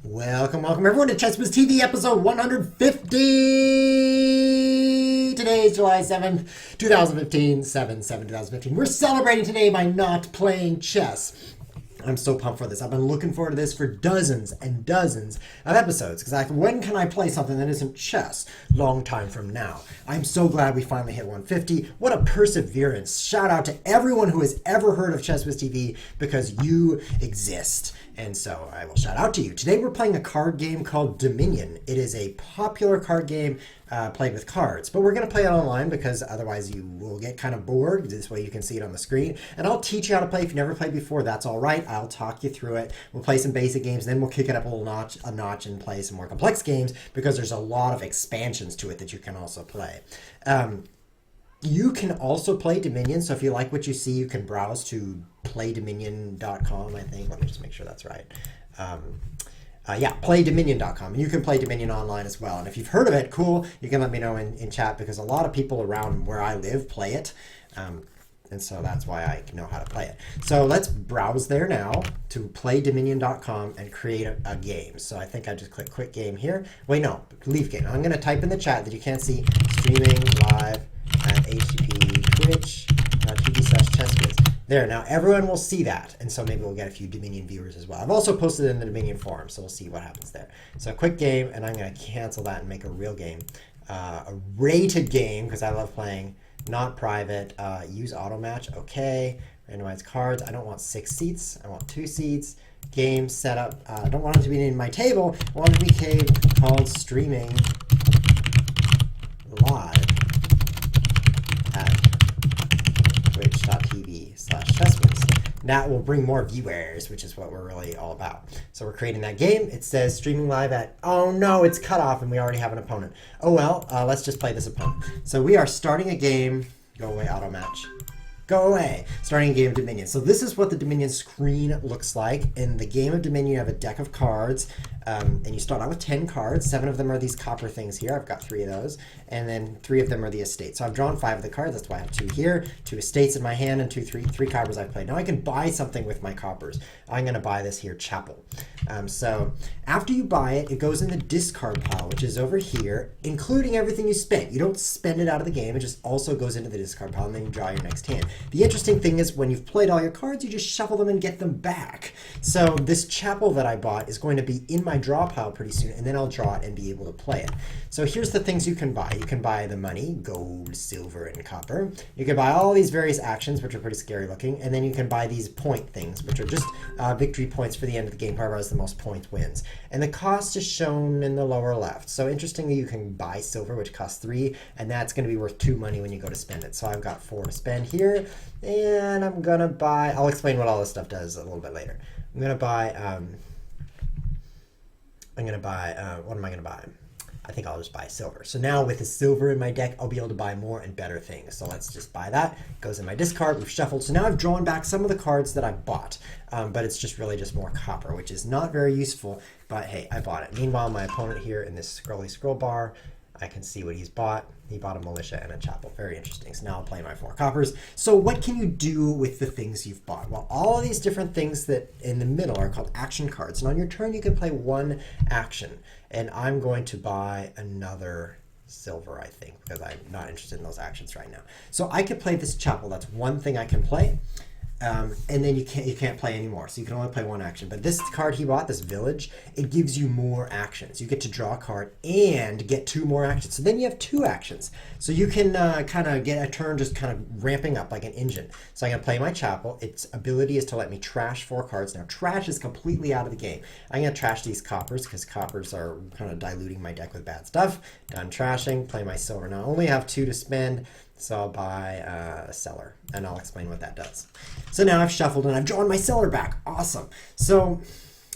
Welcome everyone to ChessWhiz TV episode 150. Today is July 7th, 2015, 7/7/2015. We're celebrating today by not playing chess. I'm so pumped for this. I've been looking forward to this for dozens and dozens of episodes because when can I play something that isn't chess? Long time from now. I'm so glad we finally hit 150. What a perseverance. Shout out to everyone who has ever heard of ChessWhiz TV because you exist. And so I will shout out to you. Today we're playing a card game called Dominion. It is a popular card game played with cards, but we're going to play it online because otherwise you will get kind of bored. This way you can see it on the screen. And I'll teach you how to play. If you've never played before, that's all right. I'll talk you through it. We'll play some basic games, then we'll kick it up a notch and play some more complex games because there's a lot of expansions to it that you can also play. You can also play Dominion, so if you like what you see, you can browse to playdominion.com, I think. Let me just make sure that's right. Playdominion.com. And you can play Dominion online as well. And if you've heard of it, cool. You can let me know in chat because a lot of people around where I live play it. And so that's why I know how to play it. So let's browse there now to playdominion.com and create a game. So I think I just click quick game here. Wait, no, leave game. I'm going to type in the chat that you can't see streaming live at http twitch.tv/chessquiz. There, now everyone will see that, and so maybe we'll get a few Dominion viewers as well. I've also posted it in the Dominion forum, so we'll see what happens there. So a quick game, and I'm going to cancel that and make a real game. A rated game, because I love playing, not private. Use auto match, okay. Randomize cards, I don't want 6 seats, I want 2 seats. Game setup, I don't want it to be in my table, I want it to be called streaming live at twitch.tv/chessquiz. That will bring more viewers, which is what we're really all about. So we're creating that game. It says streaming live at, oh no, it's cut off and we already have an opponent. Oh well, let's just play this opponent. So we are starting a game. Go away, auto match. Go away. Starting a game of Dominion. So this is what the Dominion screen looks like. In the game of Dominion, you have a deck of cards, and you start out with 10 cards. 7 of them are these copper things here. I've got 3 of those. And then 3 of them are the estates. So I've drawn 5 of the cards. That's why I have 2 here. 2 estates in my hand and 3 coppers I've played. Now I can buy something with my coppers. I'm going to buy this here, Chapel. So after you buy it, it goes in the discard pile, which is over here, including everything you spent. You don't spend it out of the game. It just also goes into the discard pile, and then you draw your next hand. The interesting thing is when you've played all your cards, you just shuffle them and get them back. So this Chapel that I bought is going to be in my draw pile pretty soon, and then I'll draw it and be able to play it. So here's the things you can buy. You can buy the money, gold, silver, and copper. You can buy all these various actions, which are pretty scary looking, and then you can buy these point things, which are just victory points for the end of the game. Whoever has the most points wins. And the cost is shown in the lower left. So interestingly, you can buy silver, which costs 3, and that's going to be worth 2 money when you go to spend it. So I've got 4 to spend here, and I'm going to buy, I'll explain what all this stuff does a little bit later. I'm going to buy, what am I going to buy? I think I'll just buy silver. So now with the silver in my deck, I'll be able to buy more and better things. So let's just buy that. It goes in my discard. We've shuffled. So now I've drawn back some of the cards that I bought. But it's just really just more copper, which is not very useful. But hey, I bought it. Meanwhile, my opponent here in this scroll bar, I can see what he's bought. He bought a militia and a chapel. Very interesting. So now I'll play my 4 coppers. So what can you do with the things you've bought? Well, all of these different things that in the middle are called action cards. And on your turn, you can play 1 action. And I'm going to buy another silver, I think, because I'm not interested in those actions right now. So I could play this chapel. That's one thing I can play. And then you can't play anymore, so you can only play 1 action. But this card he bought, this village, it gives you more actions. You get to draw a card and get 2 more actions. So then you have 2 actions. So you can kind of get a turn just kind of ramping up like an engine. So I'm going to play my Chapel. Its ability is to let me trash 4 cards. Now trash is completely out of the game. I'm going to trash these coppers because coppers are kind of diluting my deck with bad stuff. Done trashing, play my silver. Now I only have 2 to spend. So I'll buy a seller, and I'll explain what that does. So now I've shuffled, and I've drawn my seller back. Awesome. So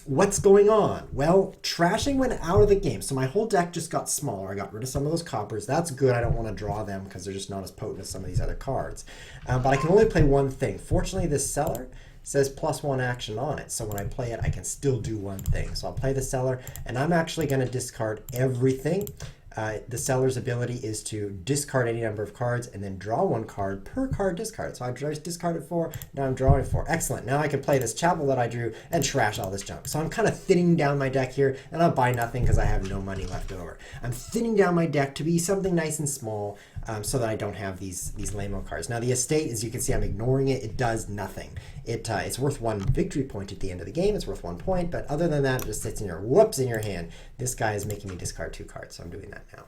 what's going on? Well, trashing went out of the game. So my whole deck just got smaller. I got rid of some of those coppers. That's good. I don't want to draw them because they're just not as potent as some of these other cards. But I can only play 1 thing. Fortunately, this seller says +1 action on it. So when I play it, I can still do 1 thing. So I'll play the seller, and I'm actually going to discard everything. The seller's ability is to discard any number of cards and then draw one card per card discard. So I just discarded 4, now I'm drawing 4. Excellent. Now I can play this Chapel that I drew and trash all this junk. So I'm kind of thinning down my deck here, and I'll buy nothing because I have no money left over. I'm thinning down my deck to be something nice and small so that I don't have these lame-o cards. Now the estate, as you can see, I'm ignoring it. It does nothing. It's worth 1 victory point at the end of the game. It's worth 1 point, but other than that, it just sits in your whoops in your hand. This guy is making me discard 2 cards, so I'm doing that now.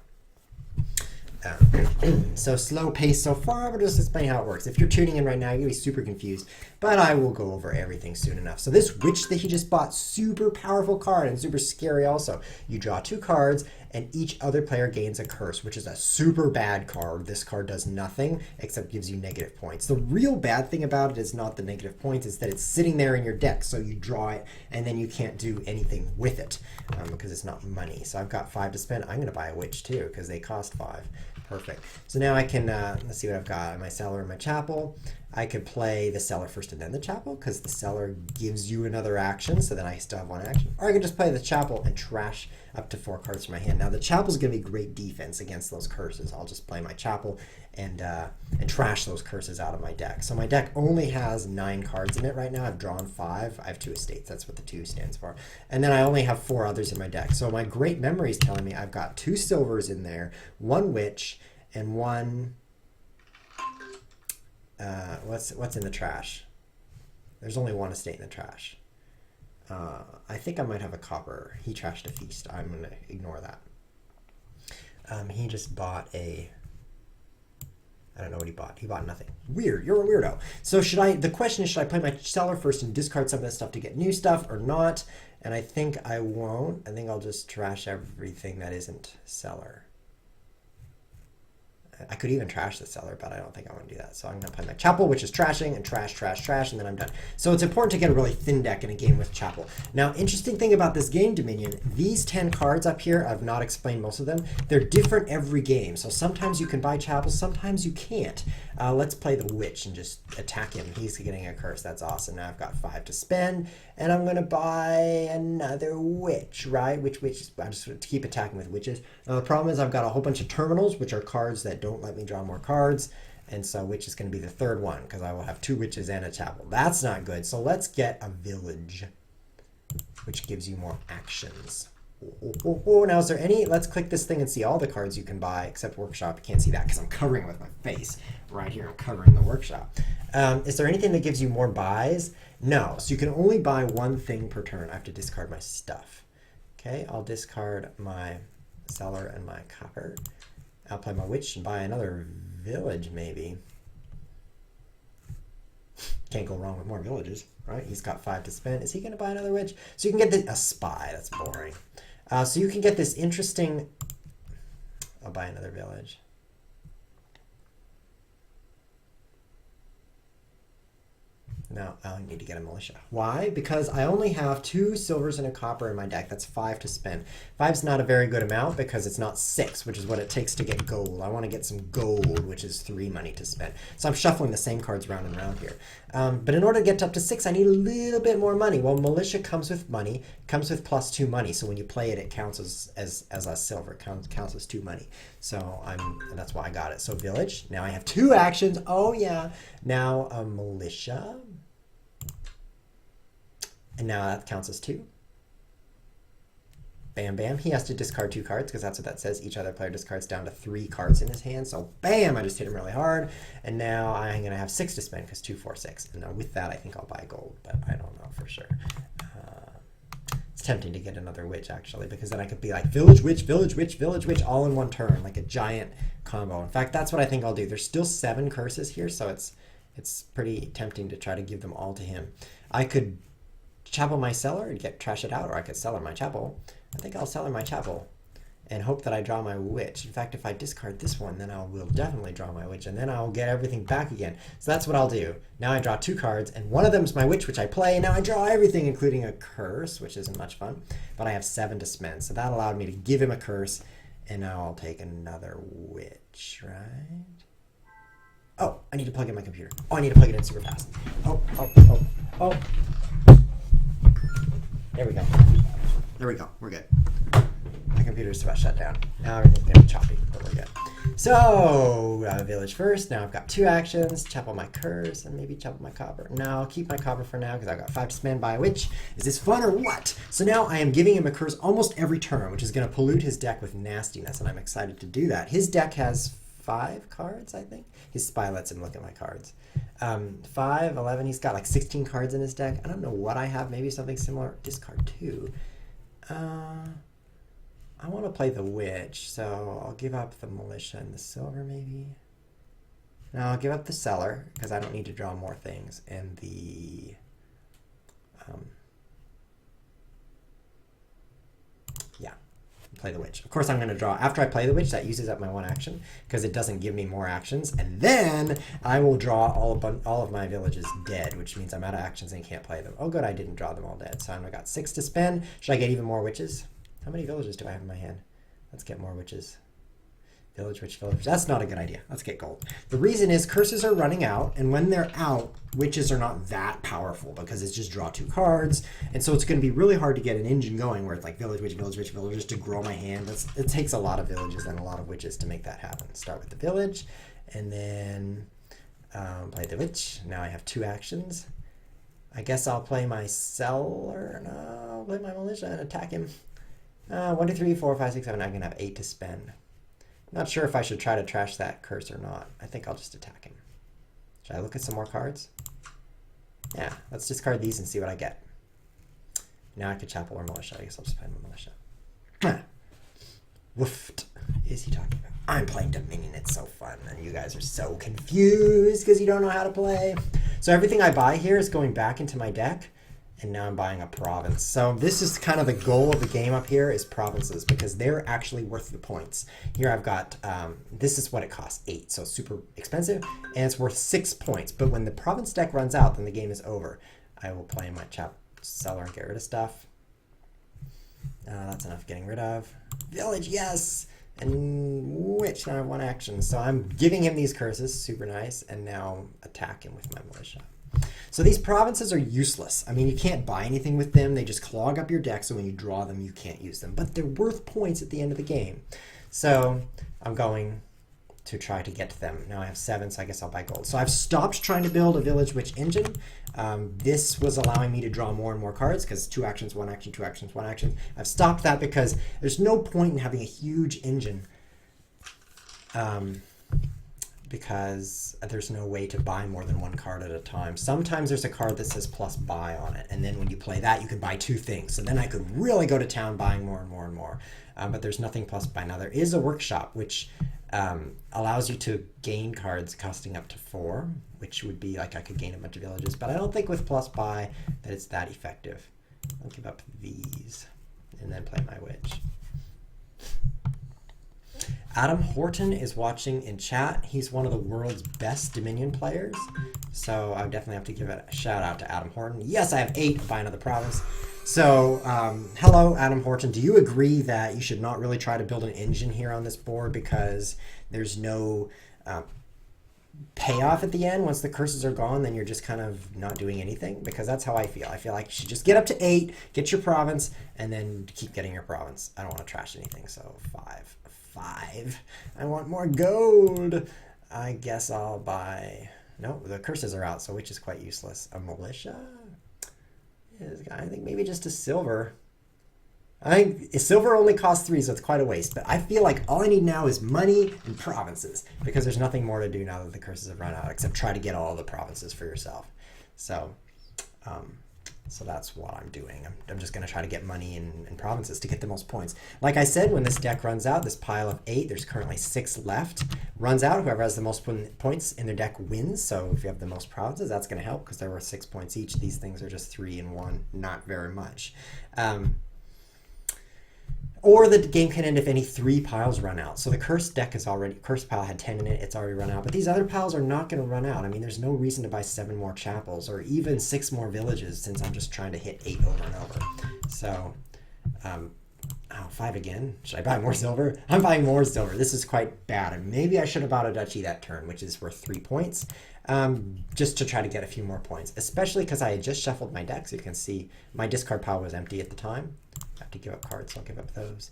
So slow pace so far, but just explain how it works. If you're tuning in right now, you're going to be super confused, but I will go over everything soon enough. So this witch that he just bought, super powerful card and super scary also. You draw 2 cards, and each other player gains a curse, which is a super bad card. This card does nothing except gives you negative points. The real bad thing about it is not the negative points, it's that it's sitting there in your deck, so you draw it, and then you can't do anything with it because it's not money. So I've got 5 to spend. I'm going to buy a witch too because they cost 5. Perfect. So now I can, let's see what I've got. My cellar and my chapel. I could play the cellar first and then the chapel because the cellar gives you another action, so then I still have 1 action. Or I can just play the chapel and trash up to 4 cards from my hand. Now the chapel is going to be great defense against those curses. I'll just play my chapel and trash those curses out of my deck. So my deck only has 9 cards in it right now. I've drawn 5. I have 2 estates. That's what the 2 stands for. And then I only have 4 others in my deck. So my great memory is telling me I've got 2 silvers in there, 1 witch, and 1... what's in the trash? There's only 1 estate in the trash. I think I might have a copper. He trashed a feast. I'm going to ignore that. He just bought a... I don't know what he bought. He bought nothing. Weird. You're a weirdo. So the question is, should I play my cellar first and discard some of that stuff to get new stuff or not? And I think I won't. I think I'll just trash everything that isn't cellar. I could even trash the cellar, but I don't think I want to do that. So I'm going to play my chapel, which is trashing, and trash, trash, trash, and then I'm done. So it's important to get a really thin deck in a game with chapel. Now, interesting thing about this game, Dominion, these 10 cards up here, I've not explained most of them. They're different every game. So sometimes you can buy chapel, sometimes you can't. Let's play the witch and just attack him. He's getting a curse. That's awesome. Now I've got 5 to spend, and I'm going to buy another witch, right? Which I'm just going to keep attacking with witches. Now the problem is I've got a whole bunch of terminals, which are cards that don't let me draw more cards, and so witch is going to be the 3rd one because I will have 2 witches and a chapel. That's not good. So let's get a village, which gives you more actions. Now is there any, let's click this thing and see all the cards you can buy except workshop. You can't see that because I'm covering it with my face right here. I'm covering the workshop. Is there anything that gives you more buys? No. So you can only buy 1 thing per turn. I have to discard my stuff. Okay, I'll discard my cellar and my copper. I'll play my witch and buy another village, maybe. Can't go wrong with more villages, right? He's got 5 to spend. Is he going to buy another witch? So you can get a spy. That's boring. So you can get this interesting... I'll buy another village. No, I need to get a militia. Why? Because I only have 2 silvers and a copper in my deck. That's 5 to spend. 5's not a very good amount because it's not 6, which is what it takes to get gold. I want to get some gold, which is 3 money to spend. So I'm shuffling the same cards round and round here. But in order to get up to 6, I need a little bit more money. Well, militia comes with money, comes with +2 money. So when you play it, it counts as a silver. It counts as 2 money. So that's why I got it. So village. Now I have 2 actions. Oh yeah. Now a militia. And now that counts as 2. Bam, bam. He has to discard 2 cards because that's what that says. Each other player discards down to 3 cards in his hand. So bam, I just hit him really hard. And now I'm going to have 6 to spend because 2, 4, 6. And now with that, I think I'll buy gold, but I don't know for sure. It's tempting to get another witch, actually, because then I could be like village witch, village witch, village witch, all in one turn, like a giant combo. In fact, that's what I think I'll do. There's still 7 curses here, so it's pretty tempting to try to give them all to him. I could chapel my cellar and trash it out, or I could cellar my chapel. I think I'll cellar my chapel and hope that I draw my witch. In fact, if I discard this one, then I will definitely draw my witch, and then I'll get everything back again. So that's what I'll do. Now I draw 2 cards, and one of them is my witch, which I play. Now I draw everything, including a curse, which isn't much fun, but I have 7 to spend. So that allowed me to give him a curse, and now I'll take another witch, right? Oh, I need to plug in my computer. Oh, I need to plug it in super fast. Oh. There we go. There we go. We're good. I can computer's about shut down. Now everything's gonna be choppy, but we're good. So, village first. Now I've got 2 actions. Chapel my curse and maybe chapel my copper. No, I'll keep my copper for now because I've got 5 to spend by a witch. Is this fun or what? So now I am giving him a curse almost every turn, which is going to pollute his deck with nastiness, and I'm excited to do that. His deck has 5 cards, I think. His spy lets him look at my cards. 5, 11, he's got like 16 cards in his deck. I don't know what I have, maybe something similar. Discard 2. I want to play the witch, so I'll give up the militia and the silver maybe. No, I'll give up the cellar because I don't need to draw more things, and the yeah, play the witch. Of course, I'm going to draw after I play the witch. That uses up my 1 action because it doesn't give me more actions, and then I will draw all of my villages dead, which means I'm out of actions and can't play them. Oh, good, I didn't draw them all dead, so I've got 6 to spend. Should I get even more witches? How many villages do I have in my hand? Let's get more witches. Village, witch, village. That's not a good idea. Let's get gold. The reason is curses are running out, and when they're out, witches are not that powerful because it's just draw 2 cards, and so it's going to be really hard to get an engine going where it's like village, witch, village, witch, village, just to grow my hand. It takes a lot of villages and a lot of witches to make that happen. Start with the village, and then play the witch. Now I have 2 actions. I guess I'll play my cellar. No, I'll play my militia and attack him. 1, 2, 3, 4, 5, 6, 7. I'm going to have 8 to spend. Not sure if I should try to trash that curse or not. I think I'll just attack him. Should I look at some more cards? Yeah, let's discard these and see what I get. Now I could chapel or militia. I guess I'll just play my militia. Woofed is he talking about? I'm playing Dominion. It's so fun. And you guys are so confused because you don't know how to play. So everything I buy here is going back into my deck. And now I'm buying a province. So this is kind of the goal of the game up here is provinces because they're actually worth the points. Here I've got, this is what it costs, 8, so super expensive, and it's worth 6 points. But when the province deck runs out, then the game is over. I will play my cellar and get rid of stuff. That's enough getting rid of. Village, yes! And witch, now I have 1 action. So I'm giving him these curses, super nice, and now attack him with my militia. So these provinces are useless. I mean, you can't buy anything with them. They just clog up your deck, so when you draw them, you can't use them. But they're worth points at the end of the game. So I'm going to try to get to them. Now I have 7, so I guess I'll buy gold. So I've stopped trying to build a village witch engine. This was allowing me to draw more and more cards because 2 actions, 1 action, 2 actions, 1 action. I've stopped that because there's no point in having a huge engine. Because there's no way to buy more than 1 card at a time. Sometimes there's a card that says plus buy on it, and then when you play that, you can buy 2 things. So then I could really go to town buying more and more and more. But there's nothing plus buy. Now there is a workshop which allows you to gain cards costing up to 4, which would be like I could gain a bunch of villages. But I don't think with plus buy that it's that effective. I'll give up these and then play my witch. Adam Horton is watching in chat. He's one of the world's best Dominion players. So I would definitely have to give a shout out to Adam Horton. Yes, I have 8. Buy another province. So hello, Adam Horton. Do you agree that you should not really try to build an engine here on this board because there's no payoff at the end? Once the curses are gone, then you're just kind of not doing anything, because that's how I feel. I feel like you should just get up to 8, get your province, and then keep getting your province. I don't want to trash anything, so 5. I want more gold. I guess I'll buy... No, the curses are out, so which is quite useless. A militia? I think maybe just a silver. I think silver only costs 3, so it's quite a waste. But I feel like all I need now is money and provinces, because there's nothing more to do now that the curses have run out, except try to get all the provinces for yourself. So that's what I'm doing. I'm just going to try to get money and provinces to get the most points. Like I said, when this deck runs out, this pile of 8, there's currently 6 left, runs out. Whoever has the most points in their deck wins. So if you have the most provinces, that's going to help because they're worth 6 points each. These things are just 3 and 1, not very much. Or the game can end if any 3 piles run out. So the cursed deck is already, cursed pile had 10 in it, it's already run out. But these other piles are not going to run out. I mean, there's no reason to buy 7 more chapels or even 6 more villages since I'm just trying to hit 8 over and over. So, 5 again. Should I buy more silver? I'm buying more silver. This is quite bad. And maybe I should have bought a duchy that turn, which is worth 3 points, just to try to get a few more points, especially because I had just shuffled my deck. So you can see my discard pile was empty at the time. I have to give up cards, so I'll give up those.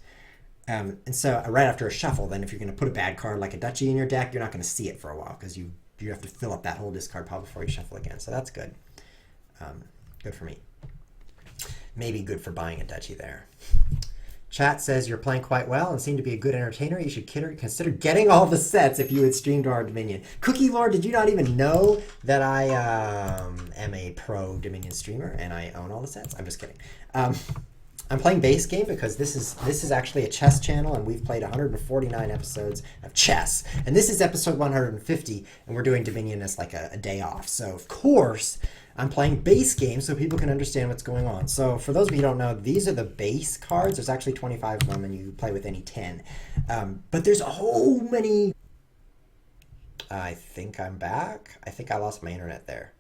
And so right after a shuffle, then if you're going to put a bad card like a duchy in your deck, you're not going to see it for a while because you have to fill up that whole discard pile before you shuffle again. So that's good. Good for me. Maybe good for buying a duchy there. Chat says you're playing quite well and seem to be a good entertainer. You should consider getting all the sets if you would stream to our Dominion. Cookie Lord, did you not even know that I am a pro Dominion streamer and I own all the sets? I'm just kidding. I'm playing base game because this is actually a chess channel and we've played 149 episodes of chess. And this is episode 150 and we're doing Dominion as like a day off. So of course I'm playing base game so people can understand what's going on. So for those of you who don't know, these are the base cards. There's actually 25 of them and you play with any 10. But there's a whole many. I think I'm back. I think I lost my internet there.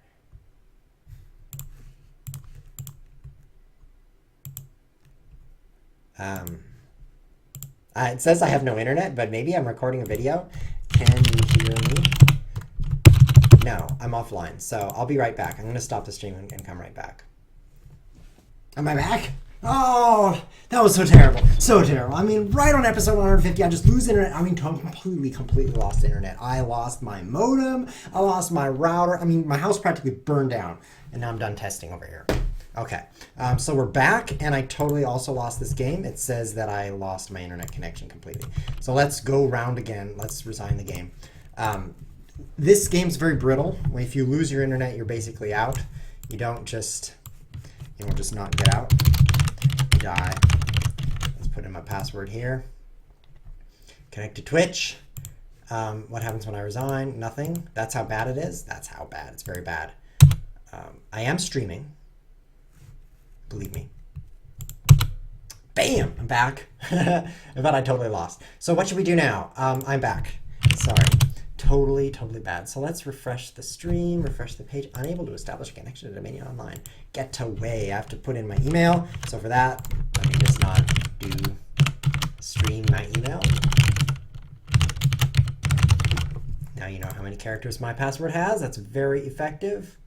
It says I have no internet, but maybe I'm recording a video. Can you hear me? No, I'm offline, so I'll be right back. I'm going to stop the stream and come right back. Am I back? Oh, that was so terrible. So terrible. I mean, right on episode 150, I just lose internet. I mean, completely lost internet. I lost my modem. I lost my router. I mean, my house practically burned down, and now I'm done testing over here. Okay, so we're back, and I totally also lost this game. It says that I lost my internet connection completely. So let's go round again. Let's resign the game. This game's very brittle. If you lose your internet, you're basically out. You don't just not get out. You die. Let's put in my password here. Connect to Twitch. What happens when I resign? Nothing. That's how bad it is. That's how bad. It's very bad. I am streaming. Believe me. Bam! I'm back. But I totally lost. So what should we do now? I'm back. Sorry. Totally bad. So let's refresh the stream, refresh the page. Unable to establish a connection to Dominion Online. Get away. I have to put in my email. So for that, let me just not do stream my email. Now you know how many characters my password has. That's very effective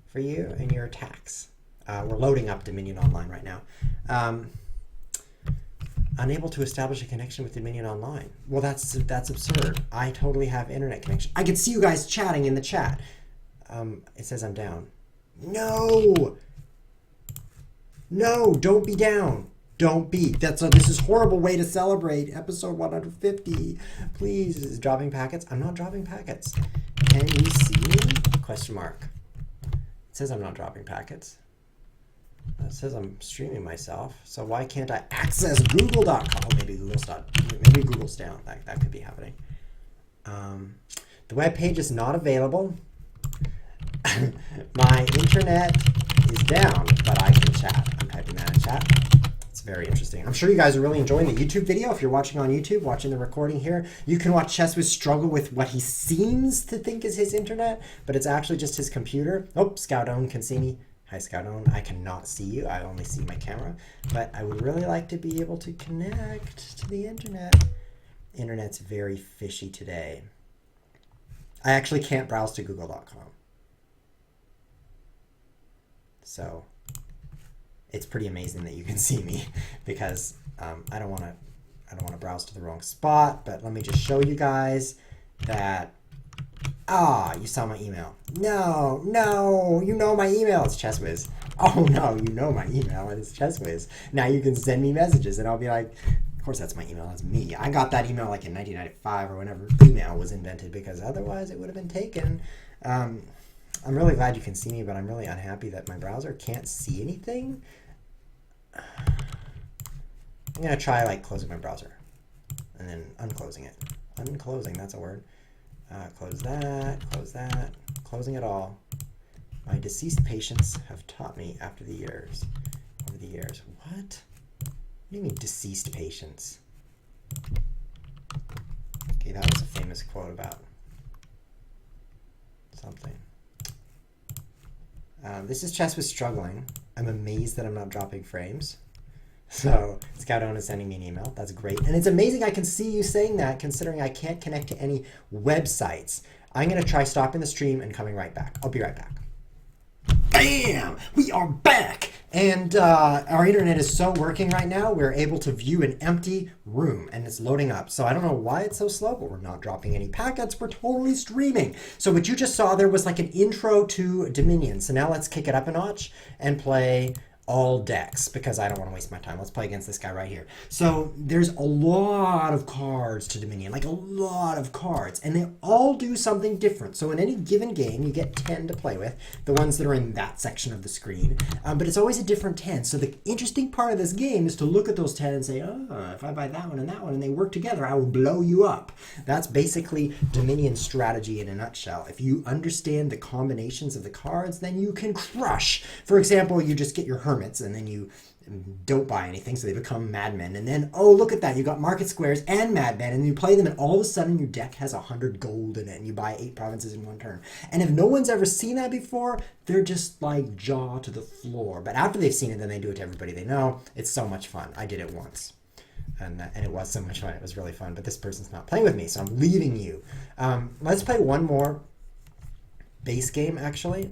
for you and your attacks. We're loading up Dominion Online right now. Unable to establish a connection with Dominion Online. Well, that's absurd. I totally have internet connection. I can see you guys chatting in the chat. It says I'm down. No! No, don't be down. Don't be. This is a horrible way to celebrate episode 150. Please, is it dropping packets? I'm not dropping packets. Can you see me? Question mark. It says I'm not dropping packets. It says I'm streaming myself, so why can't I access Google.com? Oh, maybe Google's down. That could be happening. The web page is not available. My internet is down, but I can chat. I'm typing that in chat. It's very interesting. I'm sure you guys are really enjoying the YouTube video. If you're watching on YouTube, watching the recording here, you can watch ChessWhiz struggle with what he seems to think is his internet, but it's actually just his computer. Oh, Scoutone can see me. Hi, Scoutone. I cannot see you. I only see my camera. But I would really like to be able to connect to the internet. Internet's very fishy today. I actually can't browse to Google.com. So it's pretty amazing that you can see me because I don't want to browse to the wrong spot. But let me just show you guys that. Ah, you saw my email. No, you know my email. It's ChessWhiz. Oh no, you know my email. It's ChessWhiz. Now you can send me messages and I'll be like, of course that's my email. That's me. I got that email like in 1995 or whenever email was invented because otherwise it would have been taken. I'm really glad you can see me, but I'm really unhappy that my browser can't see anything. I'm going to try like closing my browser and then unclosing it. Unclosing, that's a word. Close that, closing it all. My deceased patients have taught me over the years. What? What do you mean deceased patients? Okay, that was a famous quote about something. This is ChessWhiz struggling. I'm amazed that I'm not dropping frames. So Scoutone is sending me an email. That's great. And it's amazing I can see you saying that considering I can't connect to any websites. I'm going to try stopping the stream and coming right back. I'll be right back. Bam! We are back! And our internet is so working right now, we're able to view an empty room and it's loading up. So I don't know why it's so slow, but we're not dropping any packets. We're totally streaming. So what you just saw there was like an intro to Dominion. So now let's kick it up a notch and play all decks because I don't want to waste my time. Let's play against this guy right here. So there's a lot of cards to Dominion, like a lot of cards, and they all do something different. So in any given game, you get 10 to play with, the ones that are in that section of the screen, but it's always a different 10. So the interesting part of this game is to look at those 10 and say, oh, if I buy that one and they work together, I will blow you up. That's basically Dominion strategy in a nutshell. If you understand the combinations of the cards, then you can crush. For example, you just get your Hermits and then you don't buy anything, so they become madmen. And then, oh, look at that, you got market squares and madmen, and you play them, and all of a sudden your deck has 100 gold in it, and you buy 8 provinces in one turn. And if no one's ever seen that before, they're just like jaw to the floor. But after they've seen it, then they do it to everybody they know. It's so much fun. I did it once. And it was so much fun. It was really fun. But this person's not playing with me, so I'm leaving you. Let's play one more base game, actually,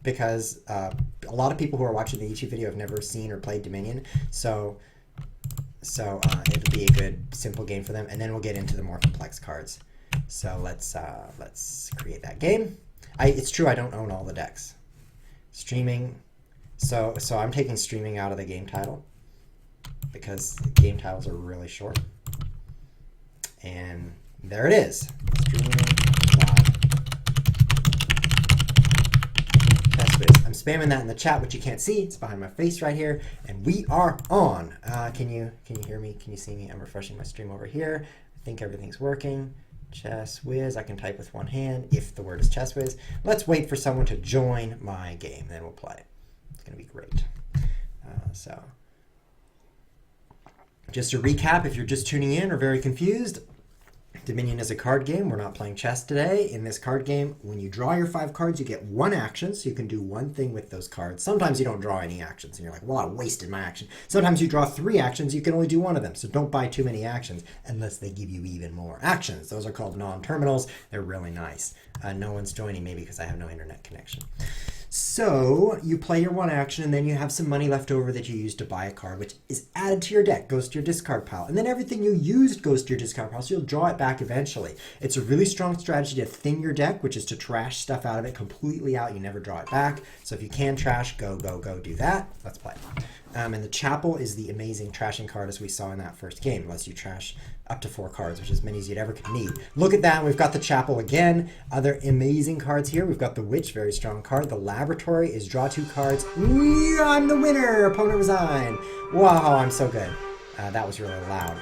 because a lot of people who are watching the YouTube video have never seen or played Dominion, so it'll be a good simple game for them, and then we'll get into the more complex cards. So let's create that game. It's true I don't own all the decks. Streaming, so I'm taking streaming out of the game title because game titles are really short, and there it is. Streaming. I'm spamming that in the chat, which you can't see. It's behind my face right here, and we are on. Can you hear me? Can you see me? I'm refreshing my stream over here. I think everything's working. Chess Whiz. I can type with one hand if the word is Chess Whiz. Let's wait for someone to join my game, then we'll play. It's going to be great. So, just to recap, if you're just tuning in or very confused, Dominion is a card game. We're not playing chess today. In this card game, when you draw your 5 cards, you get 1 action, so you can do one thing with those cards. Sometimes you don't draw any actions, and you're like, well, I wasted my action. Sometimes you draw 3 actions, you can only do 1 of them, so don't buy too many actions unless they give you even more actions. Those are called non-terminals. They're really nice. No one's joining me because I have no internet connection. So you play your 1 action, and then you have some money left over that you use to buy a card, which is added to your deck, goes to your discard pile. And then everything you used goes to your discard pile, so you'll draw it back eventually. It's a really strong strategy to thin your deck, which is to trash stuff out of it completely out. You never draw it back. So if you can trash, go do that. Let's play. And the Chapel is the amazing trashing card as we saw in that first game. Lets you trash up to 4 cards, which is as many as you'd ever could need. Look at that. We've got the Chapel again. Other amazing cards here. We've got the Witch, very strong card. The Laboratory is draw 2 cards. I'm the winner. Opponent resign. Wow, I'm so good. That was really loud.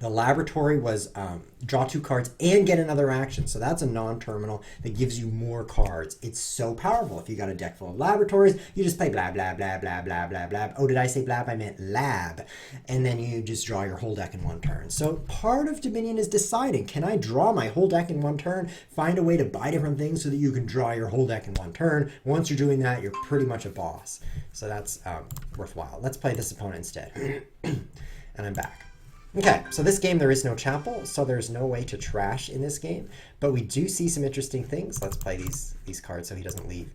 The Laboratory was draw 2 cards and get another action. So that's a non-terminal that gives you more cards. It's so powerful. If you got a deck full of Laboratories, you just play blah, blah, blah, blah, blah, blah, blah. Oh, did I say blab? I meant lab. And then you just draw your whole deck in 1 turn. So part of Dominion is deciding, can I draw my whole deck in 1 turn? Find a way to buy different things so that you can draw your whole deck in 1 turn. Once you're doing that, you're pretty much a boss. So that's worthwhile. Let's play this opponent instead. And I'm back. Okay, so this game there is no Chapel, so there's no way to trash in this game, but we do see some interesting things. Let's play these cards so he doesn't leave.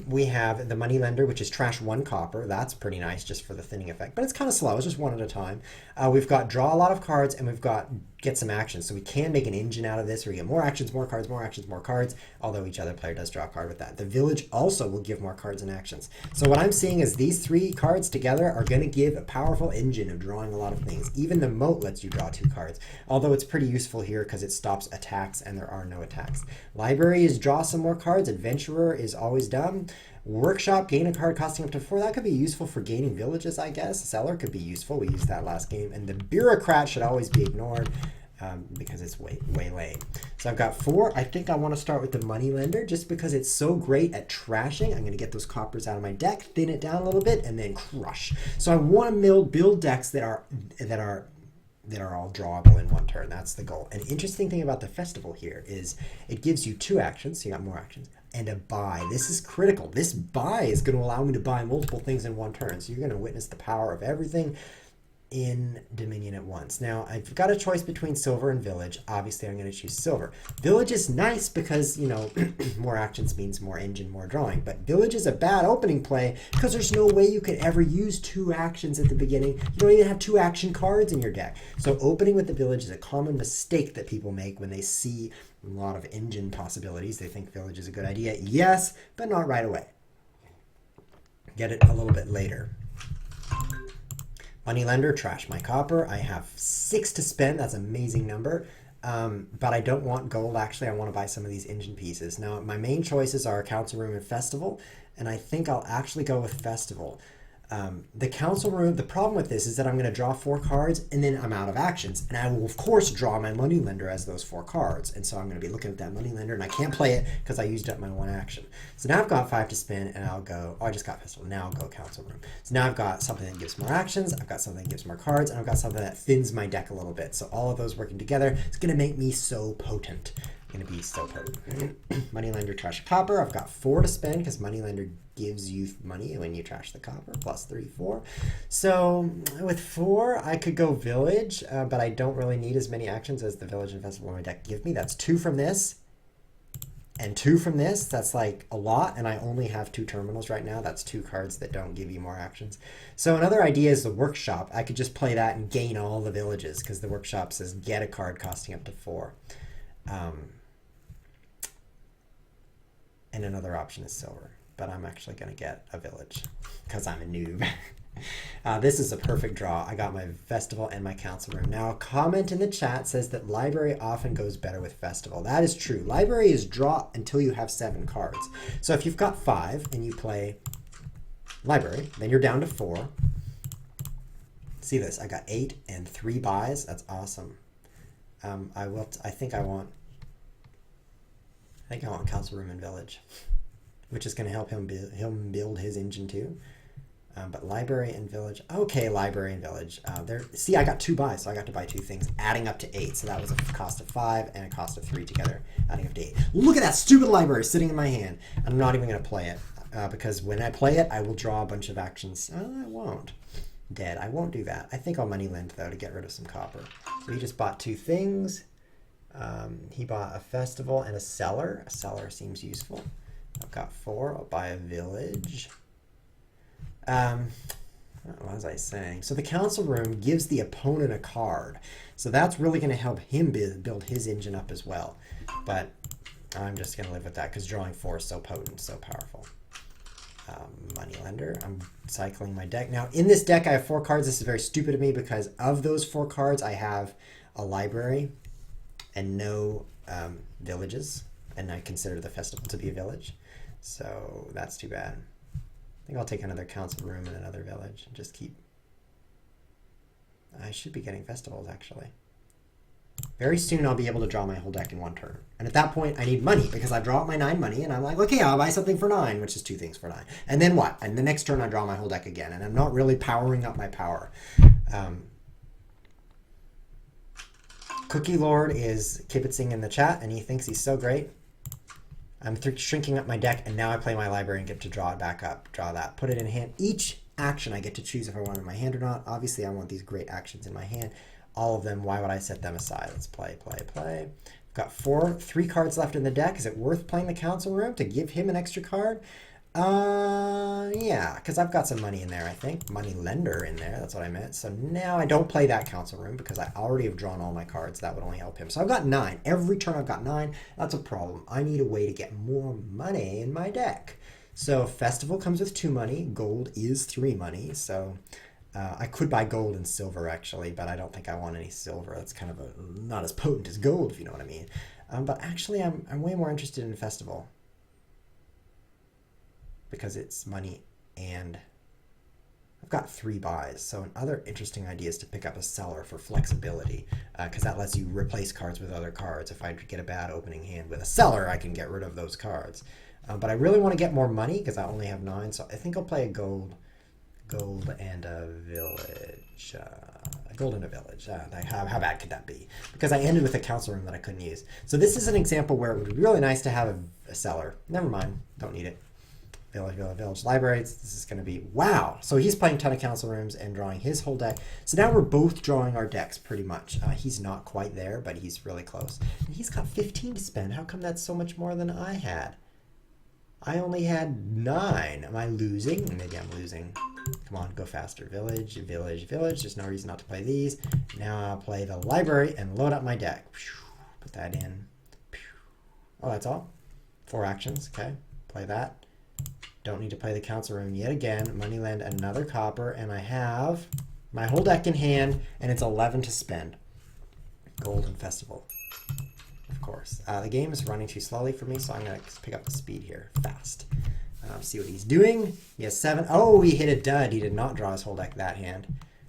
We have the Moneylender, which is trash 1 copper. That's pretty nice just for the thinning effect, but it's kind of slow. It's just 1 at a time. We've got draw a lot of cards, and we've got get some actions. So we can make an engine out of this where you get more actions, more cards, more actions, more cards, although each other player does draw a card with that. The Village also will give more cards and actions. So what I'm seeing is these 3 cards together are going to give a powerful engine of drawing a lot of things. Even the Moat lets you draw 2 cards, although it's pretty useful here because it stops attacks and there are no attacks. Library is draw some more cards. Adventurer is always dumb. Workshop, gain a card costing up to 4. That could be useful for gaining villages, I guess. Seller could be useful. We used that last game. And the Bureaucrat should always be ignored because it's way lame. So I've got 4. I think I want to start with the Moneylender just because it's so great at trashing. I'm going to get those coppers out of my deck, thin it down a little bit, and then crush. So I want to build decks that are all drawable in 1 turn. That's the goal. An interesting thing about the Festival here is it gives you 2 actions, so you got more actions, and a buy. This is critical. This buy is going to allow me to buy multiple things in 1 turn. So you're going to witness the power of everything. in Dominion at once. Now, I've got a choice between silver and village. Obviously, I'm going to choose silver. Village is nice because, you know, more actions means more engine, more drawing. But village is a bad opening play because there's no way you could ever use 2 actions at the beginning. You don't even have 2 action cards in your deck. So opening with the village is a common mistake that people make when they see a lot of engine possibilities. They think village is a good idea. Yes, but not right away. Get it a little bit later. Moneylender, trash my copper. I have 6 to spend. That's an amazing number. But I don't want gold, actually. I want to buy some of these engine pieces. Now, my main choices are Council Room and Festival, and I think I'll actually go with Festival. The Council Room, the problem with this is that I'm going to draw 4 cards, and then I'm out of actions. And I will, of course, draw my Moneylender as those 4 cards. And so I'm going to be looking at that Moneylender, and I can't play it because I used up my 1 action. So now I've got 5 to spin, and I'll go, oh, I just got Festival. Now I'll go Council Room. So now I've got something that gives more actions, I've got something that gives more cards, and I've got something that thins my deck a little bit. So all of those working together is going to make me so potent. Going to be so potent. Moneylender, trash copper. I've got 4 to spend because Moneylender gives you money when you trash the copper. Plus 3, 4. So with 4, I could go village, but I don't really need as many actions as the village and festival in my deck give me. That's 2 from this and 2 from this. That's like a lot, and I only have 2 terminals right now. That's 2 cards that don't give you more actions. So another idea is the workshop. I could just play that and gain all the villages because the workshop says get a card costing up to 4. And another option is silver, but I'm actually going to get a village because I'm a noob. This is a perfect draw. I got my festival and my council room. Now, a comment in the chat says that library often goes better with festival. That is true. Library is draw until you have 7 cards. So if you've got 5 and you play library, then you're down to 4. See this? I got 8 and 3 buys. That's awesome. I think I want Council Room and Village, which is going to help him build his engine too. But Library and Village. Okay, Library and Village. See, I got 2 buys, so I got to buy 2 things, adding up to 8. So that was a cost of 5 and a cost of 3 together, adding up to 8. Look at that stupid library sitting in my hand. I'm not even going to play it because when I play it, I will draw a bunch of actions. I won't. Dead. I won't do that. I think I'll money lend, though, to get rid of some copper. So he just bought 2 things. He bought a festival and a cellar. A cellar seems useful. I've got 4. I'll buy a village. What was I saying? So the council room gives the opponent a card. So that's really going to help him build his engine up as well. But I'm just going to live with that because drawing 4 is so potent, so powerful. Moneylender. I'm cycling my deck. Now, in this deck, I have 4 cards. This is very stupid of me because of those 4 cards, I have a library and no villages. And I consider the festival to be a village. So that's too bad. I think I'll take another council room and another village and just keep. I should be getting festivals, actually. Very soon I'll be able to draw my whole deck in 1 turn. And at that point, I need money because I draw up my 9 money and I'm like, okay, I'll buy something for 9, which is 2 things for 9. And then what? And the next turn I draw my whole deck again. And I'm not really powering up my power. Cookie Lord is kibitzing in the chat and he thinks he's so great. I'm shrinking up my deck and now I play my library and get to draw it back up. Draw that. Put it in hand. Each action I get to choose if I want it in my hand or not. Obviously, I want these great actions in my hand. All of them, why would I set them aside? Let's play, play, play. I've got 3 cards left in the deck. Is it worth playing the council room to give him an extra card? Yeah, because I've got some money in there, I think. Money lender in there, that's what I meant. So now I don't play that council room because I already have drawn all my cards. That would only help him. So I've got 9. Every turn I've got 9. That's a problem. I need a way to get more money in my deck. So Festival comes with 2 money. Gold is 3 money. So I could buy gold and silver, actually, but I don't think I want any silver. That's kind of not as potent as gold, if you know what I mean. But actually, I'm way more interested in Festival because it's money and I've got 3 buys. So another interesting idea is to pick up a cellar for flexibility because that lets you replace cards with other cards. If I get a bad opening hand with a cellar, I can get rid of those cards. But I really want to get more money because I only have 9. So I think I'll play a gold and a village. A gold and a village. How bad could that be? Because I ended with a council room that I couldn't use. So this is an example where it would be really nice to have a cellar. Never mind. Don't need it. Village libraries. This is going to be, wow. So he's playing a ton of council rooms and drawing his whole deck. So now we're both drawing our decks pretty much. He's not quite there, but he's really close. And he's got 15 to spend. How come that's so much more than I had? I only had 9. Am I losing? Maybe I'm losing. Come on, go faster. Village, village, village. There's no reason not to play these. Now I'll play the library and load up my deck. Put that in. Oh, that's all? 4 actions. Okay, play that. Don't need to play the council room yet again. Moneyland, another copper, and I have my whole deck in hand, and it's 11 to spend. Golden Festival, of course. The game is running too slowly for me, so I'm going to pick up the speed here fast. See what he's doing. He has 7. Oh, he hit a dud. He did not draw his whole deck that hand.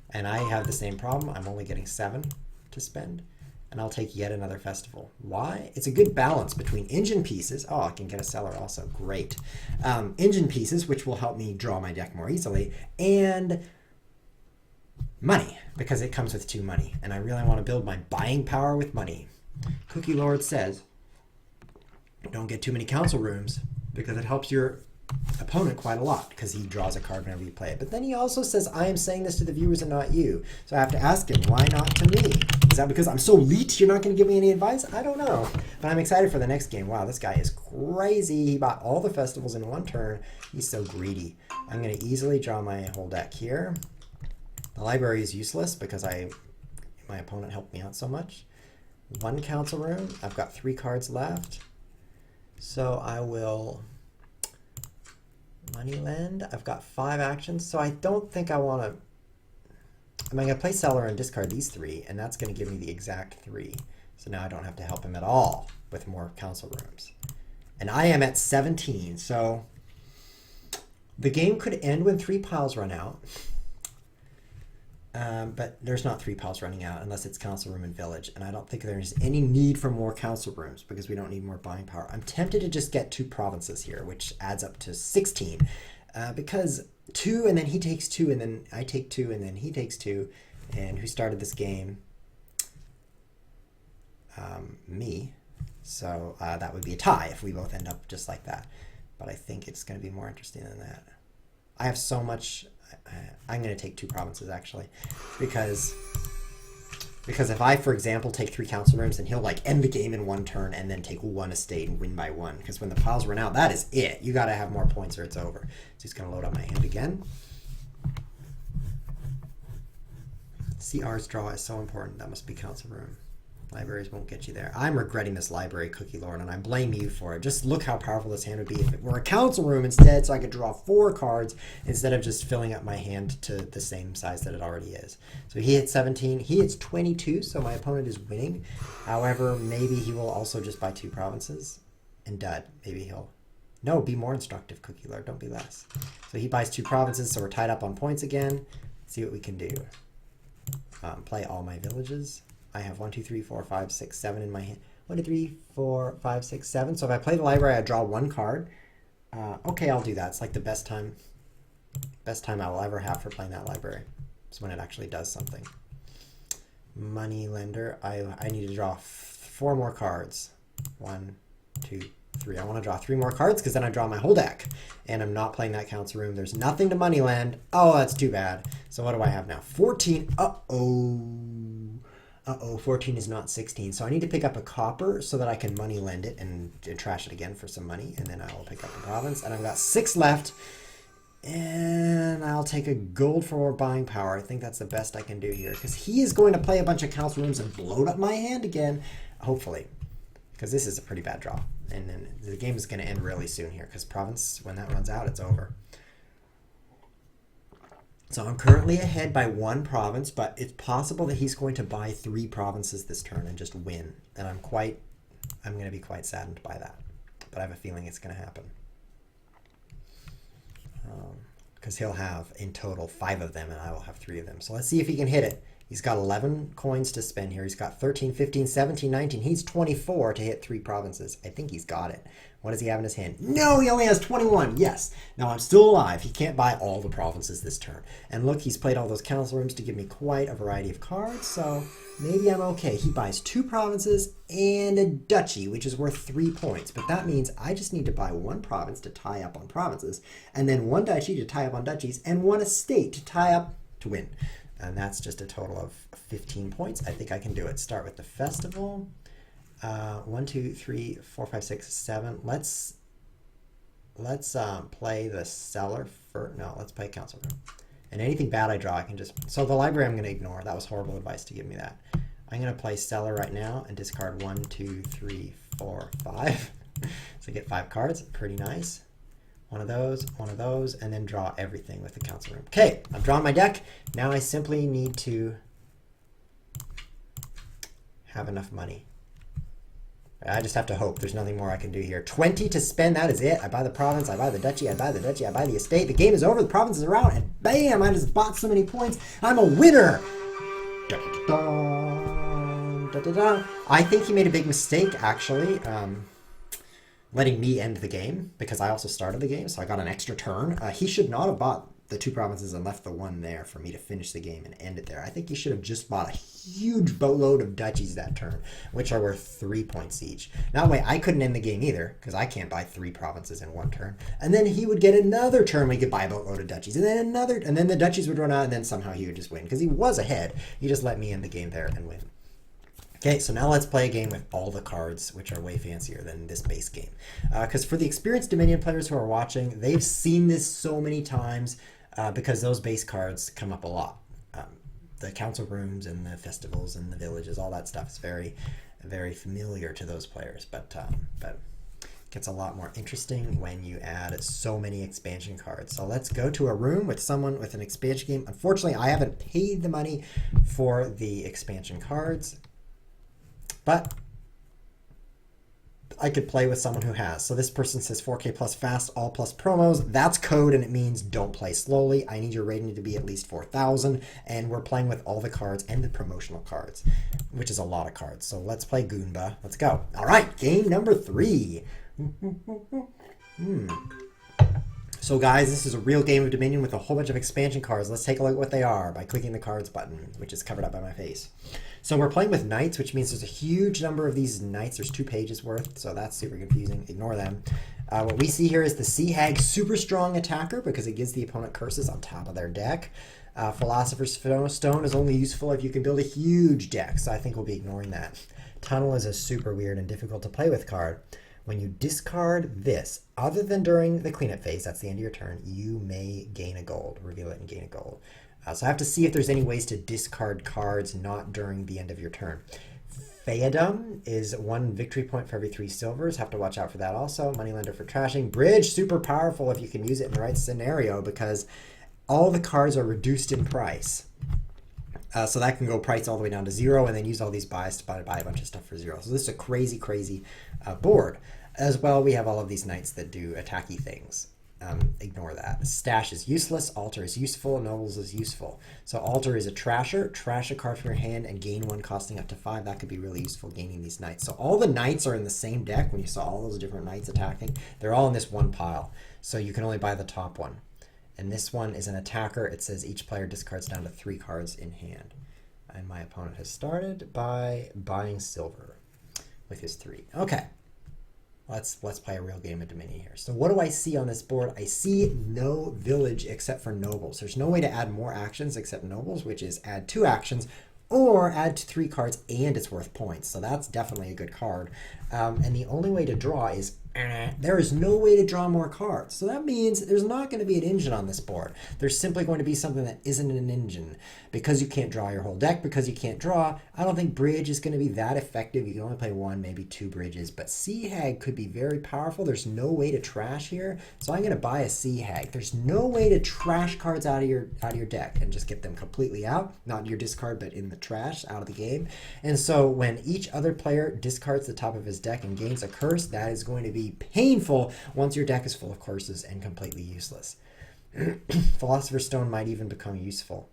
And I have the same problem. I'm only getting 7 to spend. And I'll take yet another festival. Why? It's a good balance between engine pieces. Oh, I can get a cellar also. Great. Engine pieces, which will help me draw my deck more easily. And money, because it comes with 2 money. And I really want to build my buying power with money. Cookie Lord says, don't get too many council rooms, because it helps your opponent quite a lot, because he draws a card whenever you play it. But then he also says, I am saying this to the viewers and not you. So I have to ask him, why not to me? Is that because I'm so elite you're not going to give me any advice? I don't know. But I'm excited for the next game. Wow, this guy is crazy. He bought all the festivals in 1 turn. He's so greedy. I'm going to easily draw my whole deck here. The library is useless because my opponent helped me out so much. 1 council room. I've got 3 cards left. So I will Moneyland. I've got 5 actions, so I don't think I want to. I'm going to play Cellar and discard these 3, and that's going to give me the exact 3. So now I don't have to help him at all with more council rooms. And I am at 17, so the game could end when 3 piles run out. But there's not 3 piles running out unless it's council room and village. And I don't think there's any need for more council rooms because we don't need more buying power. I'm tempted to just get 2 provinces here, which adds up to 16. Because 2 and then he takes 2 and then I take 2 and then he takes 2. And who started this game? Me. So that would be a tie if we both end up just like that. But I think it's going to be more interesting than that. I have so much. I'm going to take 2 provinces actually, because if I, for example, take 3 council rooms, then he'll like end the game in 1 turn and then take 1 estate and win by 1. Because when the piles run out, that is it. You got to have more points or it's over. So he's going to load up my hand again. CR's draw is so important. That must be council room. Libraries won't get you there. I'm regretting this library, Cookie Lord, and I blame you for it. Just look how powerful this hand would be if it were a council room instead, so I could draw 4 cards instead of just filling up my hand to the same size that it already is. So he hits 17. He hits 22, so my opponent is winning. However, maybe he will also just buy 2 provinces and dud. Maybe he'll... No, be more instructive, Cookie Lord. Don't be less. So he buys 2 provinces, so we're tied up on points again. Let's see what we can do. Play all my villages. I have 1, 2, 3, 4, 5, 6, 7 in my hand. 1, 2, 3, 4, 5, 6, 7. So if I play the library, I draw 1 card. Okay, I'll do that. It's like the best time I will ever have for playing that library. It's when it actually does something. Money lender. I need to draw 4 more cards. 1, 2, 3. I want to draw 3 more cards because then I draw my whole deck. And I'm not playing that council room. There's nothing to money land. Oh, that's too bad. So what do I have now? 14. Uh-oh, 14 is not 16. So I need to pick up a copper so that I can money lend it and trash it again for some money. And then I will pick up a province. And I've got 6 left. And I'll take a gold for more buying power. I think that's the best I can do here. Because he is going to play a bunch of council rooms and load up my hand again. Hopefully. Because this is a pretty bad draw. And then the game is going to end really soon here. Because province, when that runs out, it's over. So I'm currently ahead by 1 province, but it's possible that he's going to buy 3 provinces this turn and just win. And I'm going to be quite saddened by that. But I have a feeling it's going to happen. Because he'll have, in total, 5 of them, and I will have 3 of them. So let's see if he can hit it. He's got 11 coins to spend here. He's got 13, 15, 17, 19. He's 24 to hit 3 provinces. I think he's got it. What does he have in his hand? No, he only has 21. Yes. Now I'm still alive. He can't buy all the provinces this turn. And look, he's played all those council rooms to give me quite a variety of cards. So maybe I'm okay. He buys 2 provinces and a duchy, which is worth 3 points. But that means I just need to buy 1 province to tie up on provinces, and then 1 duchy to tie up on duchies, and 1 estate to tie up to win. And that's just a total of 15 points. I think I can do it. Start with the festival. 1, 2, 3, 4, 5, 6, 7. Let's play the cellar for, no, let's play council room. And anything bad I draw, I can just, so the library I'm going to ignore. That was horrible advice to give me that. I'm going to play cellar right now and discard 1, 2, 3, 4, 5. So I get 5 cards. Pretty nice. One of those, and then draw everything with the council room. Okay, I've drawn my deck. Now I simply need to have enough money. I just have to hope. There's nothing more I can do here. 20 to spend, that is it. I buy the province, I buy the duchy, I buy the duchy, I buy the estate. The game is over, the provinces are out, and bam, I just bought so many points. I'm a winner. Da, da, da, da, da, da. I think he made a big mistake, actually, letting me end the game, because I also started the game, so I got an extra turn. He should not have bought the 2 provinces and left the 1 there for me to finish the game and end it there. I think he should have just bought a huge boatload of duchies that turn, which are worth 3 points each. That way I couldn't end the game either, because I can't buy 3 provinces in 1 turn. And then he would get another turn where he could buy a boatload of duchies, and then another, and then the duchies would run out, and then somehow he would just win, because he was ahead. He just let me end the game there and win. Okay, so now let's play a game with all the cards, which are way fancier than this base game. Because for the experienced Dominion players who are watching, they've seen this so many times, because those base cards come up a lot. The council rooms and the festivals and the villages, all that stuff is very, very familiar to those players. But it gets a lot more interesting when you add so many expansion cards. So let's go to a room with someone with an expansion game. Unfortunately, I haven't paid the money for the expansion cards, but I could play with someone who has. So this person says 4K plus fast, all plus promos. That's code, and it means don't play slowly. I need your rating to be at least 4,000, and we're playing with all the cards and the promotional cards, which is a lot of cards. So let's play Goomba. Let's go. All right, game number 3. So guys, this is a real game of Dominion with a whole bunch of expansion cards. Let's take a look at what they are by clicking the cards button, which is covered up by my face. So we're playing with knights, which means there's a huge number of these knights. There's 2 pages worth, so that's super confusing. Ignore them. What we see here is the Sea Hag, super strong attacker because it gives the opponent curses on top of their deck. Philosopher's Stone is only useful if you can build a huge deck, so I think we'll be ignoring that. Tunnel is a super weird and difficult to play with card. When you discard this, other than during the cleanup phase, that's the end of your turn, you may gain a gold. Reveal it and gain a gold. So I have to see if there's any ways to discard cards not during the end of your turn. Feodum is 1 victory point for every 3 silvers. Have to watch out for that also. Moneylender for trashing. Bridge, super powerful if you can use it in the right scenario because all the cards are reduced in price. So that can go price all the way down to 0 and then use all these buys to buy a bunch of stuff for 0. So this is a crazy, crazy board. As well, we have all of these knights that do attacky things. Ignore that. Stash is useless. Altar is useful. Nobles is useful. So altar is a trasher. Trash a card from your hand and gain 1 costing up to 5. That could be really useful gaining these knights. So all the knights are in the same deck. When you saw all those different knights attacking, they're all in this one pile. So you can only buy the top one. And this one is an attacker. It says each player discards down to 3 cards in hand. And my opponent has started by buying silver with his 3. Okay. Let's play a real game of Dominion here. So what do I see on this board? I see no village except for nobles. There's no way to add more actions except nobles, which is add 2 actions or add 3 cards and it's worth points. So that's definitely a good card. And the only way to draw is there is no way to draw more cards. So that means there's not going to be an engine on this board. There's simply going to be something that isn't an engine. Because you can't draw your whole deck, because you can't draw, I don't think bridge is going to be that effective. You can only play 1, maybe 2 bridges. But Sea Hag could be very powerful. There's no way to trash here. So I'm going to buy a Sea Hag. There's no way to trash cards out of your deck and just get them completely out. Not your discard, but in the trash, out of the game. And so when each other player discards the top of his deck and gains a curse, that is going to be painful once your deck is full of curses and completely useless. Philosopher's Stone might even become useful.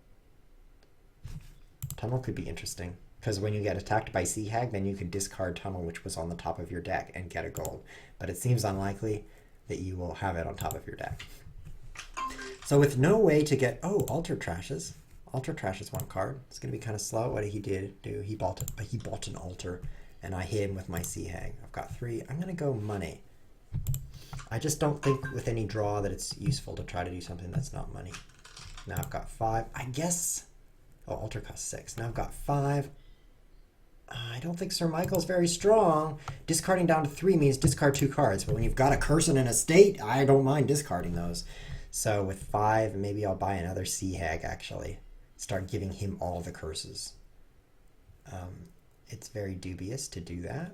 Tunnel could be interesting. Because when you get attacked by Sea Hag, then you could discard Tunnel, which was on the top of your deck, and get a gold. But it seems unlikely that you will have it on top of your deck. So with no way to get... Oh, Altar Trashes. Altar Trashes one card. It's going to be kind of slow. What did he do? He bought an Altar, and I hit him with my Sea Hag. I've got 3. I'm going to go money. I just don't think with any draw that it's useful to try to do something that's not money. Now I've got 5. I guess... Oh, Altar costs 6. Now I've got 5. I don't think Sir Michael's very strong. Discarding down to 3 means discard 2 cards. But when you've got a curse and an estate, I don't mind discarding those. So with 5, maybe I'll buy another Sea Hag, actually. Start giving him all the curses. It's very dubious to do that.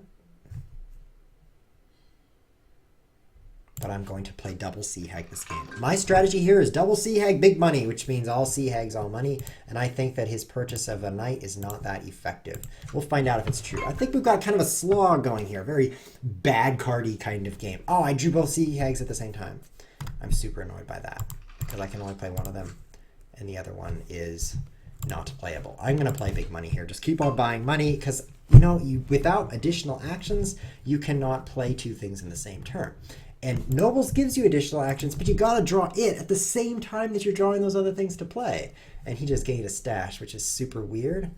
But I'm going to play double Sea Hag this game. My strategy here is double Sea Hag, big money, which means all Sea Hags, all money. And I think that his purchase of a knight is not that effective. We'll find out if it's true. I think we've got kind of a slog going here. Very bad cardy kind of game. Oh, I drew both Sea Hags at the same time. I'm super annoyed by that because I can only play one of them. And the other one is not playable. I'm going to play big money here. Just keep on buying money because, you know, without additional actions, you cannot play 2 things in the same turn. And Nobles gives you additional actions, but you gotta draw it at the same time that you're drawing those other things to play. And he just gained a stash, which is super weird.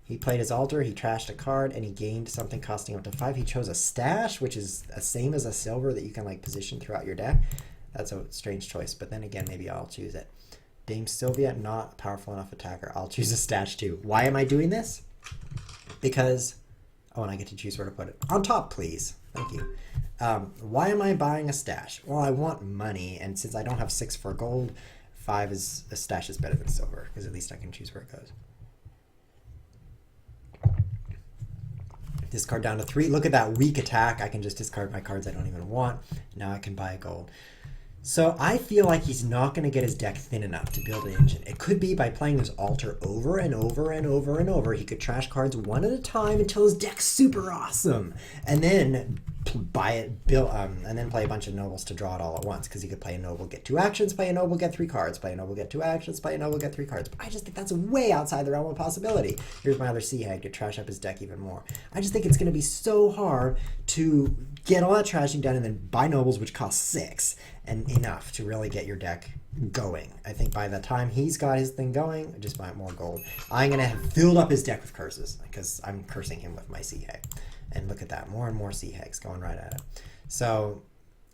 He played his Altar, he trashed a card, and he gained something costing up to 5. He chose a stash, which is the same as a silver that you can like position throughout your deck. That's a strange choice, but then again, maybe I'll choose it. Dame Sylvia, not a powerful enough attacker. I'll choose a stash too. Why am I doing this? Because, oh, and I get to choose where to put it. On top, please. Thank you. Why am I buying a stash? Well, I want money, and since I don't have 6 for gold, 5 is a stash is better than silver, because at least I can choose where it goes. Discard down to 3. Look at that weak attack. I can just discard my cards I don't even want. Now I can buy a gold. So I feel like he's not going to get his deck thin enough to build an engine. It could be by playing his Altar over and over and over and over. He could trash cards one at a time until his deck's super awesome. And then buy it, build, and then play a bunch of Nobles to draw it all at once. Because he could play a Noble, get 2 actions, play a Noble, get 3 cards, play a Noble, get 2 actions, play a Noble, get 3 cards. But I just think that's way outside the realm of possibility. Here's my other Sea Hag to trash up his deck even more. I just think it's going to be so hard to get all that trashing done and then buy Nobles, which cost 6. And enough to really get your deck going. I think by the time he's got his thing going, just buy more gold. I'm going to have filled up his deck with curses because I'm cursing him with my Sea Hag. And look at that. More and more Sea Hags going right at it. So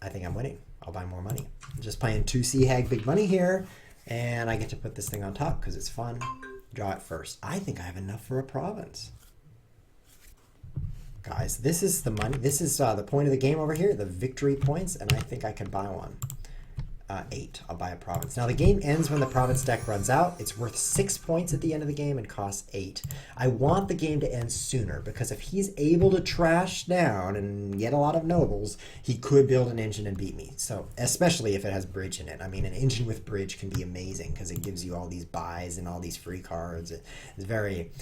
I think I'm winning. I'll buy more money. I'm just playing 2 Sea Hag big money here. And I get to put this thing on top because it's fun. Draw it first. I think I have enough for a province. Guys, this is the money. This is the point of the game over here, the victory points, and I think I can buy one. 8. I'll buy a province. Now the game ends when the province deck runs out. It's worth 6 points at the end of the game and costs 8. I want the game to end sooner because if he's able to trash down and get a lot of Nobles, he could build an engine and beat me. So especially if it has bridge in it. I mean, an engine with bridge can be amazing because it gives you all these buys and all these free cards. It's very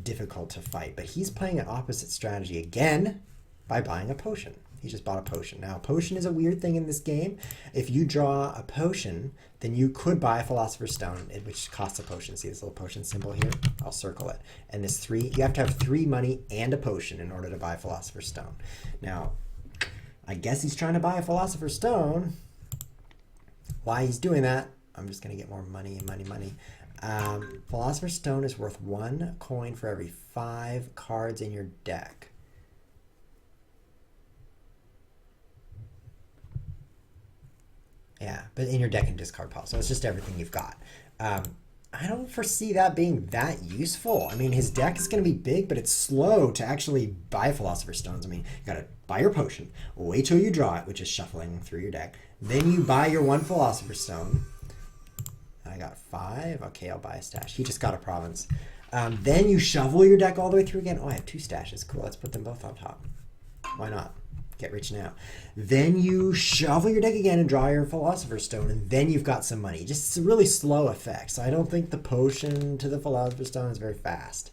difficult to fight. But he's playing an opposite strategy again by buying a potion. He just bought a potion. Now, a potion is a weird thing in this game. If you draw a potion, then you could buy a Philosopher's Stone, which costs a potion. See this little potion symbol here? I'll circle it. And this 3, you have to have 3 money and a potion in order to buy a Philosopher's Stone. Now, I guess he's trying to buy a Philosopher's Stone. Why he's doing that, I'm just going to get more money and money. Philosopher's Stone is worth 1 coin for every 5 cards in your deck. Yeah, but in your deck and discard pile. So it's just everything you've got. I don't foresee that being that useful. I mean, his deck is going to be big, but it's slow to actually buy Philosopher's Stones. I mean, you got to buy your potion, wait till you draw it, which is shuffling through your deck. Then you buy your 1 Philosopher's Stone. I got 5. Okay, I'll buy a stash. He just got a province. Then you shovel your deck all the way through again. Oh, I have 2 stashes. Cool, let's put them both on top. Why not? Get rich now. Then you shovel your deck again and draw your Philosopher's Stone, and then you've got some money. Just a really slow effect. So I don't think the potion to the Philosopher's Stone is very fast.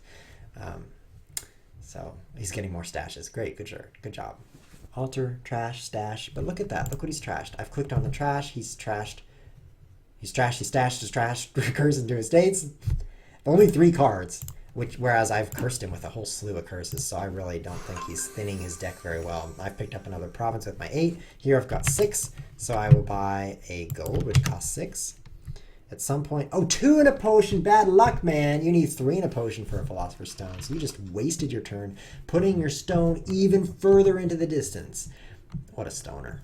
So he's getting more stashes. Great, good job. Altar, trash, stash. But look at that. Look what he's trashed. I've clicked on the trash. He's trashed. He stashed his trash, recurs into his states. Only 3 cards. Whereas I've cursed him with a whole slew of curses, so I really don't think he's thinning his deck very well. I've picked up another province with my 8. Here I've got 6, so I will buy a gold, which costs 6. At some point, oh, 2 in a potion, bad luck, man. You need 3 in a potion for a Philosopher's Stone, so you just wasted your turn, putting your stone even further into the distance. What a stoner.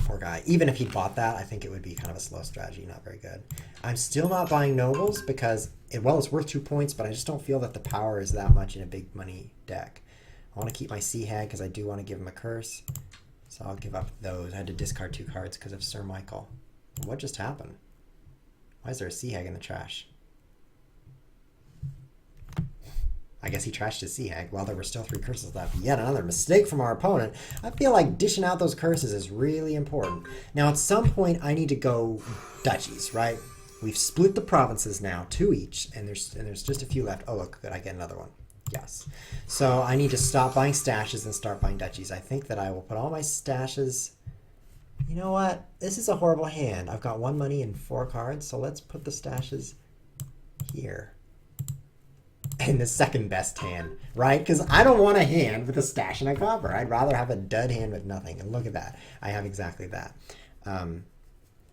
Poor guy. Even if he bought that, I think it would be kind of a slow strategy, not very good. I'm still not buying nobles because, well, it's worth 2 points, but I just don't feel that the power is that much in a big money deck. I want to keep my Sea Hag because I do want to give him a curse, so I'll give up those. I had to discard 2 cards because of Sir Michael. What just happened? Why is there a Sea Hag in the trash? I guess he trashed his Sea Hag while there were still 3 curses left. Yet another mistake from our opponent. I feel like dishing out those curses is really important. Now, at some point, I need to go duchies, right? We've split the provinces now, 2 each, and there's just a few left. Oh, look, good, I get another one. Yes. So I need to stop buying stashes and start buying duchies. I think that I will put all my stashes... You know what? This is a horrible hand. I've got 1 money and 4 cards, so let's put the stashes here. In the second best hand, right? Because I don't want a hand with a stash and a copper. I'd rather have a dud hand with nothing. And look at that. I have exactly that. I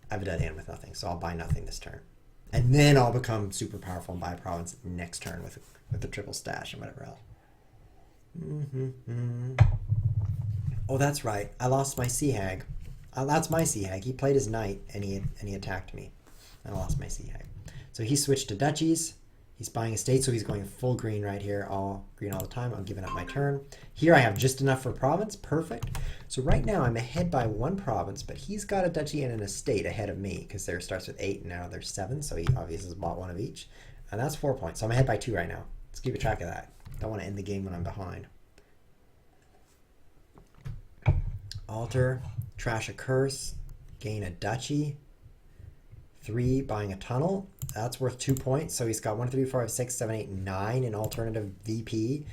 have a dud hand with nothing, so I'll buy nothing this turn. And then I'll become super powerful and buy a province next turn with the triple stash and whatever else. Oh, that's right. I lost my Sea Hag. That's my Sea Hag. He played his knight and he attacked me. And I lost my Sea Hag. So he switched to duchies. He's buying a state, so he's going full green right here, all green all the time. I'm giving up my turn. Here I have just enough for province. Perfect. So right now I'm ahead by 1 province, but he's got a duchy and an estate ahead of me because there starts with 8 and now there's 7, so he obviously has bought 1 of each. And that's 4 points. So I'm ahead by 2 right now. Let's keep a track of that. Don't want to end the game when I'm behind. Alter, trash a curse, gain a duchy. 3, buying a tunnel. That's worth 2 points. So he's got 1, 3, 4, 5, 6, 7, 8, 9 in alternative VP.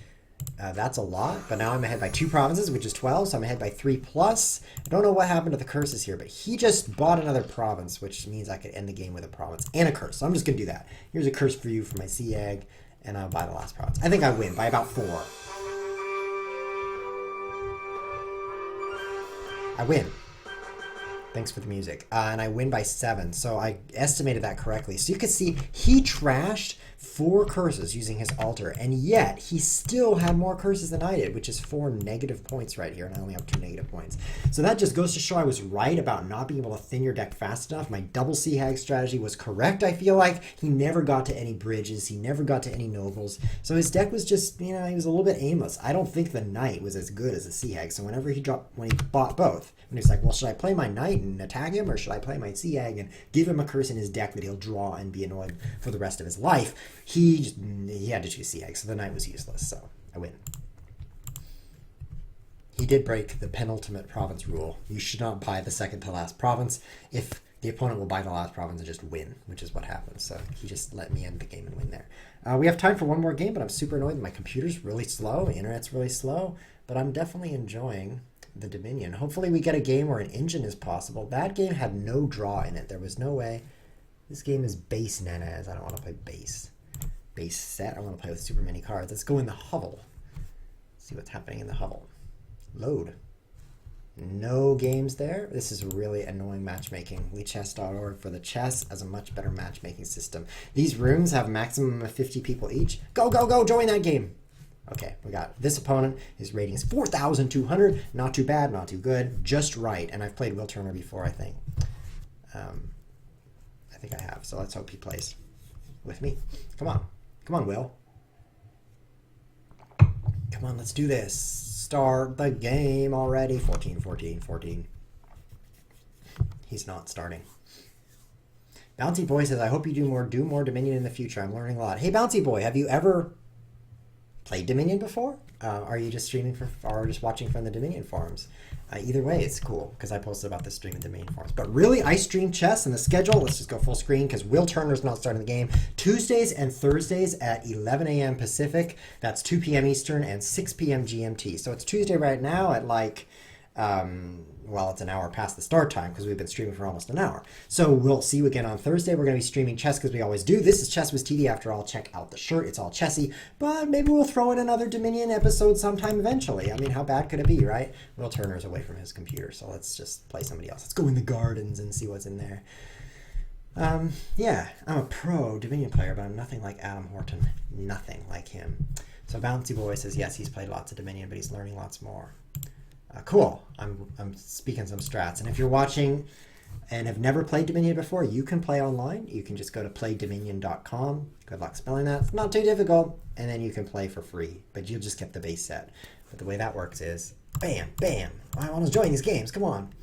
That's a lot. But now I'm ahead by 2 provinces, which is 12. So I'm ahead by 3 plus. I don't know what happened to the curses here, but he just bought another province, which means I could end the game with a province and a curse. So I'm just going to do that. Here's a curse for you for my Sea Hag, and I'll buy the last province. I think I win by about 4. I win. Thanks for the music. And I win by 7, so I estimated that correctly. So you can see he trashed 4 curses using his altar, and yet he still had more curses than I did, which is 4 negative points right here, and I only have 2 negative points. So that just goes to show I was right about not being able to thin your deck fast enough. My double Sea Hag strategy was correct, I feel like. He never got to any bridges. He never got to any nobles. So his deck was just, he was a little bit aimless. I don't think the knight was as good as the Sea Hag, so when he bought both, when he's like, well, should I play my knight and attack him, or should I play my Sea Hag and give him a curse in his deck that he'll draw and be annoyed for the rest of his life? He had to choose Sea Hag, so the knight was useless, so I win. He did break the penultimate province rule. You should not buy the second to last province if the opponent will buy the last province and just win, which is what happens. So he just let me end the game and win there. We have time for one more game, but I'm super annoyed. My computer's really slow, the internet's really slow, but I'm definitely enjoying the Dominion. Hopefully we get a game where an engine is possible. That game had no draw in it. There was no way. This game is base nanas. I don't want to play base set. I want to play with super many cards. Let's go in the hovel. See what's happening in the hovel. Load. No games there. This is really annoying matchmaking. LeChess.org for the chess as a much better matchmaking system. These rooms have maximum of 50 people each. Go, go, go, join that game. Okay, we got this opponent. His rating is 4,200. Not too bad, not too good, just right. And I've played Will Turner before, I think. I think I have, so let's hope he plays with me. Come on. Come on, Will. Come on, let's do this. Start the game already. 14, 14, 14. He's not starting. Bouncy Boy says, I hope you do more Dominion in the future. I'm learning a lot. Hey, Bouncy Boy, have you ever played Dominion before? Are you just streaming or just watching from the Dominion forums? Either way, it's cool because I posted about this stream in the Dominion forums. But really, I stream chess and the schedule. Let's just go full screen because Will Turner's not starting the game. Tuesdays and Thursdays at 11 a.m. Pacific. That's 2 p.m. Eastern and 6 p.m. GMT. So it's Tuesday right now at like well, it's an hour past the start time because we've been streaming for almost an hour. So we'll see you again on Thursday. We're going to be streaming chess because we always do. This is Chess with TV. After all, check out the shirt. It's all chessy. But maybe we'll throw in another Dominion episode sometime eventually. I mean, how bad could it be, right? Will Turner's away from his computer, so let's just play somebody else. Let's go in the gardens and see what's in there. Yeah, I'm a pro Dominion player, but I'm nothing like Adam Horton. Nothing like him. So Bouncy Boy says, yes, he's played lots of Dominion, but he's learning lots more. Cool. I'm speaking some strats. And if you're watching and have never played Dominion before, you can play online. You can just go to playdominion.com. Good luck spelling that. It's not too difficult. And then you can play for free, but you'll just get the base set. But the way that works is, bam, bam. I want to join these games. Come on.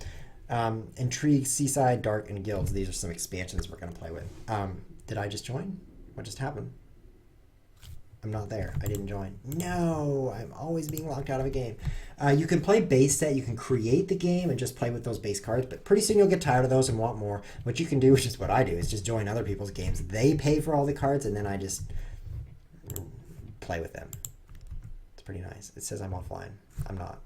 Intrigue, Seaside, Dark, and Guilds. These are some expansions we're going to play with. Did I just join? What just happened? I'm not there. I didn't join. No, I'm always being locked out of a game. You can play base set. You can create the game and just play with those base cards, but pretty soon you'll get tired of those and want more. What you can do, which is what I do, is just join other people's games. They pay for all the cards, and then I just play with them. It's pretty nice. It says I'm offline. I'm not.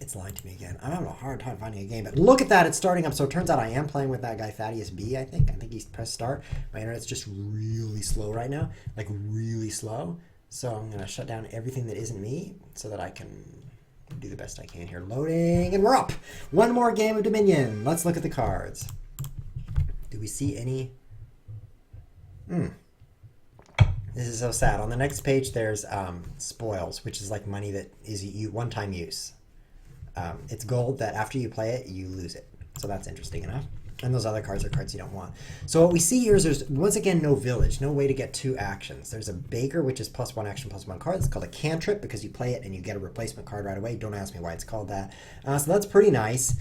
It's lying to me again. I'm having a hard time finding a game, but look at that. It's starting up. So it turns out I am playing with that guy, Thaddeus B, I think. I think he's pressed start. My internet's just really slow right now, like really slow. So I'm going to shut down everything that isn't me so that I can do the best I can here. Loading, and we're up. One more game of Dominion. Let's look at the cards. Do we see any? This is so sad. On the next page, there's spoils, which is like money that is one-time use. It's gold that after you play it, you lose it. So that's interesting enough. And those other cards are cards you don't want. So what we see here is there's, once again, no village, no way to get 2 actions. There's a Baker, which is +1 action, +1 card. It's called a cantrip because you play it and you get a replacement card right away. Don't ask me why it's called that. So that's pretty nice.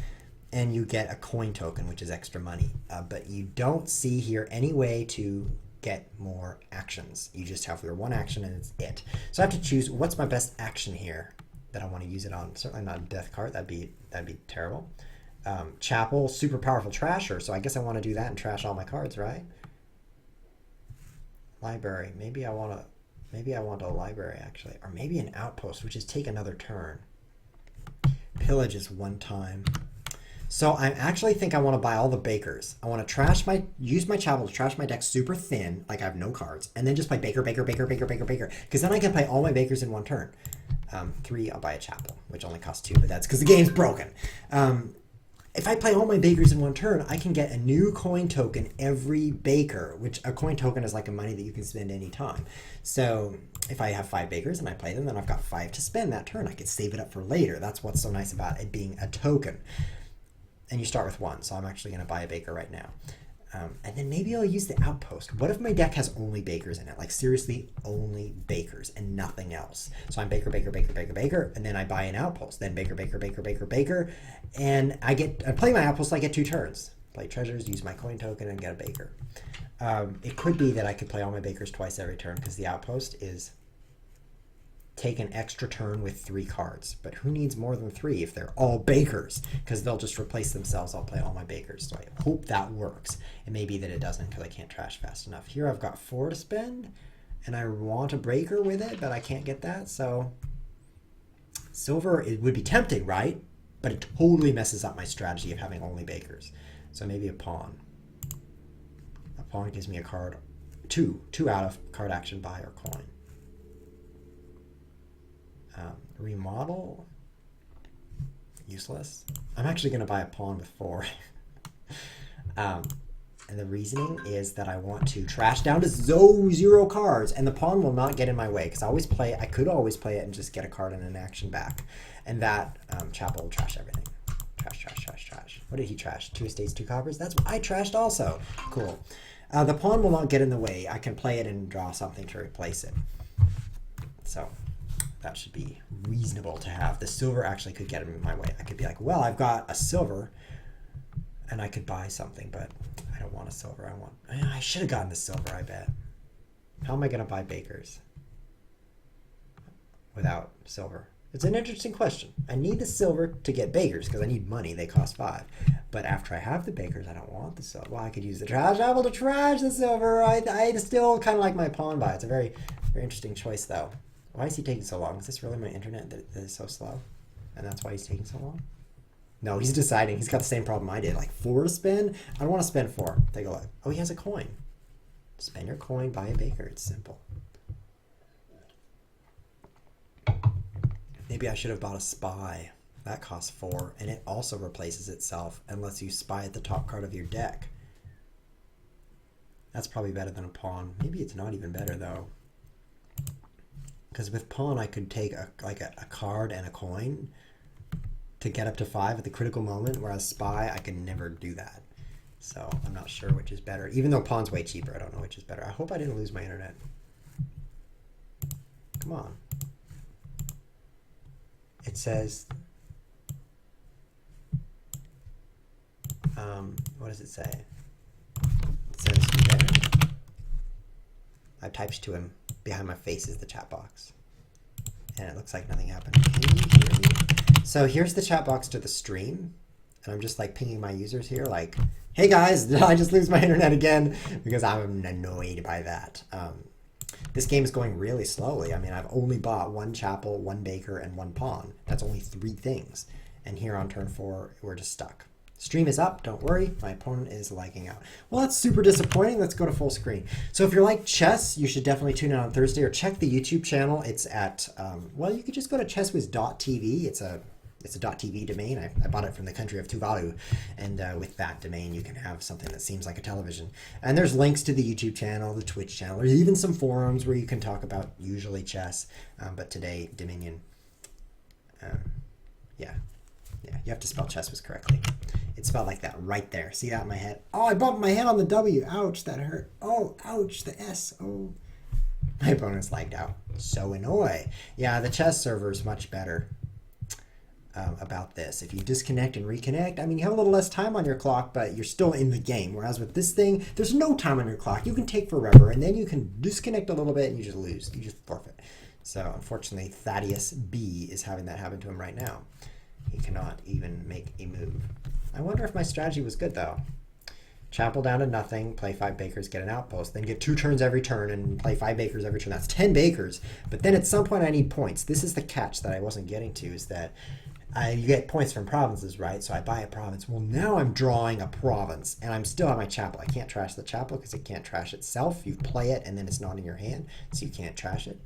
And you get a coin token, which is extra money. But you don't see here any way to get more actions. You just have your 1 action and it's it. So I have to choose what's my best action here that I want to use it on. Certainly not a death card. That'd be terrible. Chapel, super powerful trasher. So I guess I want to do that and trash all my cards, right? Library. Maybe I want a library actually, or maybe an outpost, which is take another turn. Pillage is 1 time. So I actually think I want to buy all the Bakers. I want to use my Chapel to trash my deck super thin, like I have no cards, and then just play Baker, Baker, Baker, Baker, Baker, Baker, because then I can play all my Bakers in 1 turn. 3, I'll buy a Chapel, which only costs 2, but that's because the game's broken. If I play all my Bakers in 1 turn, I can get a new coin token every Baker, which a coin token is like a money that you can spend any time. So if I have 5 Bakers and I play them, then I've got 5 to spend that turn. I could save it up for later. That's what's so nice about it being a token. And you start with 1, so I'm actually going to buy a Baker right now. And then maybe I'll use the outpost. What if my deck has only Bakers in it? Like seriously, only Bakers and nothing else. So I'm Baker, Baker, Baker, Baker, Baker, and then I buy an outpost. Then Baker, Baker, Baker, Baker, Baker, and I play my outpost. I get 2 turns. Play treasures, use my coin token, and get a Baker. It could be that I could play all my Bakers twice every turn because the outpost is take an extra turn with 3 cards. But who needs more than 3 if they're all Bakers? Because they'll just replace themselves. I'll play all my Bakers. So I hope that works. It may be that it doesn't because I can't trash fast enough. Here I've got 4 to spend, and I want a Baker with it, but I can't get that. So silver, it would be tempting, right? But it totally messes up my strategy of having only Bakers. So maybe a pawn. A pawn gives me a card, 2 out of card action, buy or coin. Remodel, useless. I'm actually going to buy a pawn with 4. And the reasoning is that I want to trash down to 0 cards, and the pawn will not get in my way because I could always play it and just get a card and an action back. And that Chapel will trash everything. Trash, trash, trash, trash. What did he trash? 2 estates, 2 coppers? That's what I trashed also. Cool. The pawn will not get in the way. I can play it and draw something to replace it. So that should be reasonable to have. The silver actually could get in my way. I could be like, well, I've got a silver, and I could buy something, but I don't want a silver. I should have gotten the silver, I bet. How am I going to buy Bakers without silver? It's an interesting question. I need the silver to get Bakers because I need money. They cost 5. But after I have the Bakers, I don't want the silver. Well, I could use the trash apple to trash the silver. I still kind of like my pawn buy. It's a very, very interesting choice, though. Why is he taking so long? Is this really my internet that is so slow? And that's why he's taking so long? No, he's deciding. He's got the same problem I did. Like 4 to spend? I don't want to spend 4. Take a look. Oh, he has a coin. Spend your coin, buy a baker. It's simple. Maybe I should have bought a spy. That costs 4, and it also replaces itself and lets you spy at the top card of your deck. That's probably better than a pawn. Maybe it's not even better, though. Because with pawn, I could take a card and a coin to get up to 5 at the critical moment, whereas spy, I could never do that. So I'm not sure which is better. Even though pawn's way cheaper, I don't know which is better. I hope I didn't lose my internet. Come on. It says, what does it say? It says, there. I typed to him. Behind my face is the chat box. And it looks like nothing happened. Can you hear me? So here's the chat box to the stream. And I'm just like pinging my users here like, hey guys, did I just lose my internet again? Because I'm annoyed by that. This game is going really slowly. I mean, I've only bought 1 chapel, 1 baker, and 1 pawn. That's only 3 things. And here on turn 4, we're just stuck. Stream is up, don't worry. My opponent is lagging out. Well, that's super disappointing. Let's go to full screen. So if you're like chess, you should definitely tune in on Thursday or check the YouTube channel. It's at, well, you could just go to chesswiz.tv. It's a .tv domain. I bought it from the country of Tuvalu. And with that domain, you can have something that seems like a television. And there's links to the YouTube channel, the Twitch channel, or even some forums where you can talk about usually chess. But today, Dominion. Yeah, you have to spell chesswiz correctly. It's spelled like that right there. See that in my head? Oh, I bumped my head on the W. Ouch, that hurt. Oh, ouch, the S. Oh. My opponent's lagged out. So annoying. Yeah, the chess server is much better about this. If you disconnect and reconnect, I mean, you have a little less time on your clock, but you're still in the game. Whereas with this thing, there's no time on your clock. You can take forever, and then you can disconnect a little bit, and you just lose. You just forfeit. So unfortunately, Thaddeus B is having that happen to him right now. He cannot even make a move. I wonder if my strategy was good, though. Chapel down to nothing, play 5 bakers, get an outpost, then get 2 turns every turn and play 5 bakers every turn. That's 10 bakers. But then at some point I need points. This is the catch that I wasn't getting to, is that you get points from provinces, right? So I buy a province. Well, now I'm drawing a province, and I'm still at my chapel. I can't trash the chapel because it can't trash itself. You play it, and then it's not in your hand, so you can't trash it.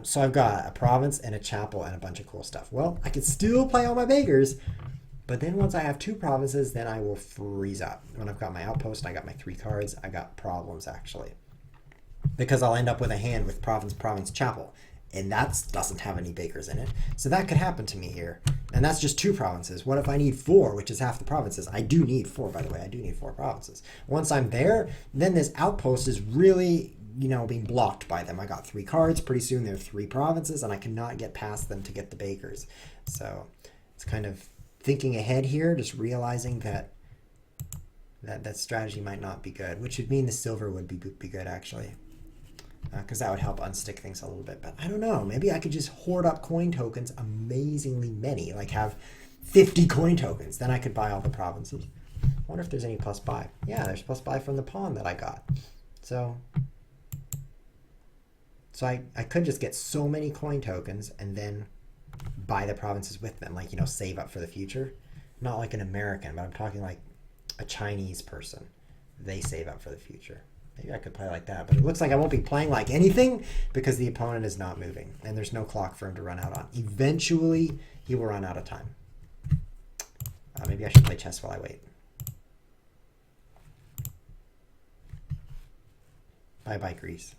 So I've got a province and a chapel and a bunch of cool stuff. Well, I can still play all my bakers, but then once I have 2 provinces, then I will freeze up. When I've got my outpost and I got my 3 cards, I got problems, actually. Because I'll end up with a hand with province, province, chapel. And that doesn't have any bakers in it. So that could happen to me here. And that's just 2 provinces. What if I need 4, which is half the provinces? I do need 4, by the way. I do need 4 provinces. Once I'm there, then this outpost is really, being blocked by them. I got 3 cards. Pretty soon there are 3 provinces, and I cannot get past them to get the bakers. So it's kind of thinking ahead here, just realizing that strategy might not be good, which would mean the silver would be good, actually. Because that would help unstick things a little bit. But I don't know. Maybe I could just hoard up coin tokens, amazingly many. Like have 50 coin tokens. Then I could buy all the provinces. I wonder if there's any plus buy. Yeah, there's plus buy from the pawn that I got. So I could just get so many coin tokens and then buy the provinces with them. Like, save up for the future. Not like an American, but I'm talking like a Chinese person. They save up for the future. Maybe I could play like that, but it looks like I won't be playing like anything because the opponent is not moving, and there's no clock for him to run out on. Eventually, he will run out of time. Maybe I should play chess while I wait. Bye-bye, Greece.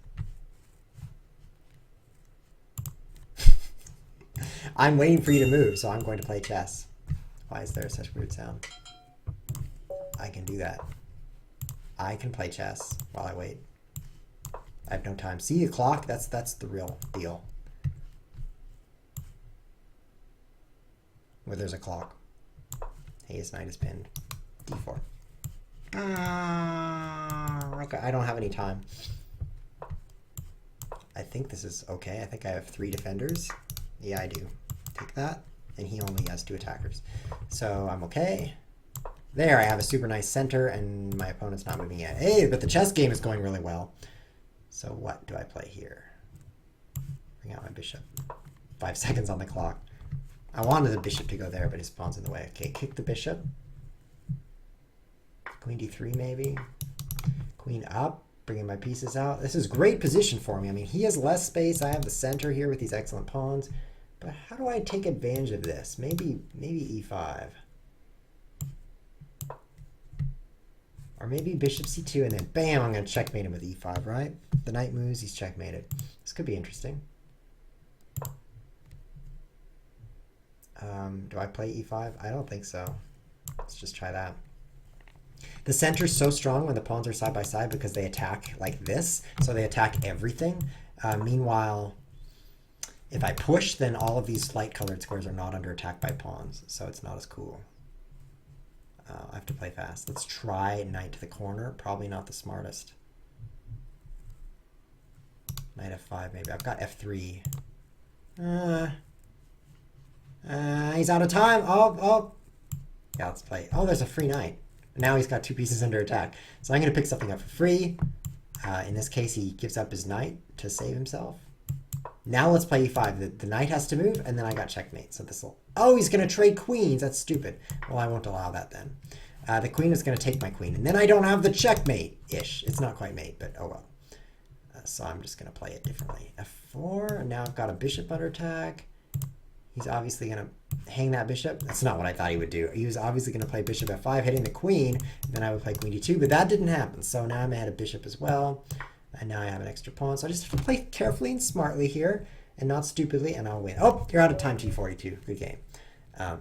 I'm waiting for you to move, so I'm going to play chess. Why is there such weird sound? I can do that. I can play chess while I wait. I have no time. See a clock? That's the real deal. Where there's a clock. Hey, his knight is pinned. D4. Okay, I don't have any time. I think this is okay. I think I have 3 defenders. Yeah, I do. Take that. And he only has 2 attackers. So I'm okay. There, I have a super nice center, and my opponent's not moving yet. Hey, but the chess game is going really well. So what do I play here? Bring out my bishop. 5 seconds on the clock. I wanted the bishop to go there, but his pawn's in the way. Okay, kick the bishop. Queen d3 maybe. Queen up, bringing my pieces out. This is great position for me. I mean, he has less space. I have the center here with these excellent pawns. But how do I take advantage of this? Maybe e5. Or maybe bishop c2, and then bam, I'm going to checkmate him with e5, right? The knight moves, he's checkmated. This could be interesting. Do I play e5? I don't think so. Let's just try that. The center's so strong when the pawns are side by side because they attack like this. So they attack everything. Meanwhile, if I push, then all of these light colored squares are not under attack by pawns. So it's not as cool. I have to play fast. Let's try knight to the corner. Probably not the smartest. Knight f5 maybe. I've got f3. He's out of time. Oh. Yeah, let's play. Oh, there's a free knight. Now he's got 2 pieces under attack. So I'm going to pick something up for free. In this case, he gives up his knight to save himself. Now let's play e5. The knight has to move, and then I got checkmate. So this will... Oh, he's going to trade queens. That's stupid. Well, I won't allow that then. The queen is going to take my queen, and then I don't have the checkmate-ish. It's not quite mate, but oh well. So I'm just going to play it differently. f4, and now I've got a bishop under attack. He's obviously going to hang that bishop. That's not what I thought he would do. He was obviously going to play bishop f5, hitting the queen. Then I would play queen d2, but that didn't happen. So now I'm ahead of bishop as well. And now I have an extra pawn. So I just have to play carefully and smartly here and not stupidly, and I'll win. Oh, you're out of time, t42. Good game.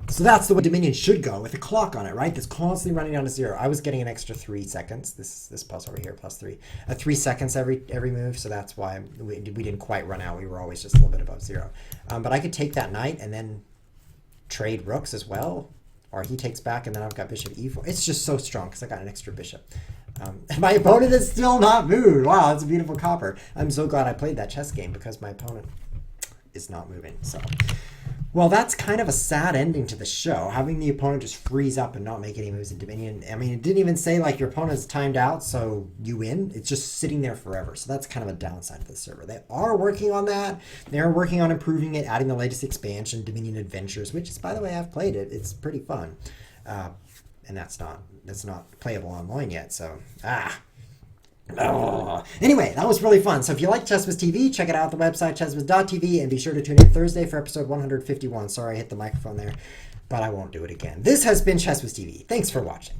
So that's the way Dominion should go, with a clock on it, right? That's constantly running down to 0. I was getting an extra 3 seconds. This plus over here, plus 3. 3 seconds every move, so that's why we didn't quite run out. We were always just a little bit above 0. But I could take that knight and then trade rooks as well. Or he takes back, and then I've got bishop e4. It's just so strong because I got an extra bishop. And my opponent is still not moved. Wow, that's a beautiful copper. I'm so glad I played that chess game because my opponent is not moving. So, well, that's kind of a sad ending to the show. Having the opponent just freeze up and not make any moves in Dominion. I mean, it didn't even say like your opponent's timed out, so you win. It's just sitting there forever. So that's kind of a downside of the server. They are working on that. They're working on improving it, adding the latest expansion, Dominion Adventures, which is, by the way, I've played it. It's pretty fun. And that's not playable online yet. So, Oh. Anyway, that was really fun. So if you like ChessWhiz TV, check it out at the website chesswiz.tv, and be sure to tune in Thursday for episode 151. Sorry I hit the microphone there, but I won't do it again. This has been ChessWhiz TV. Thanks for watching.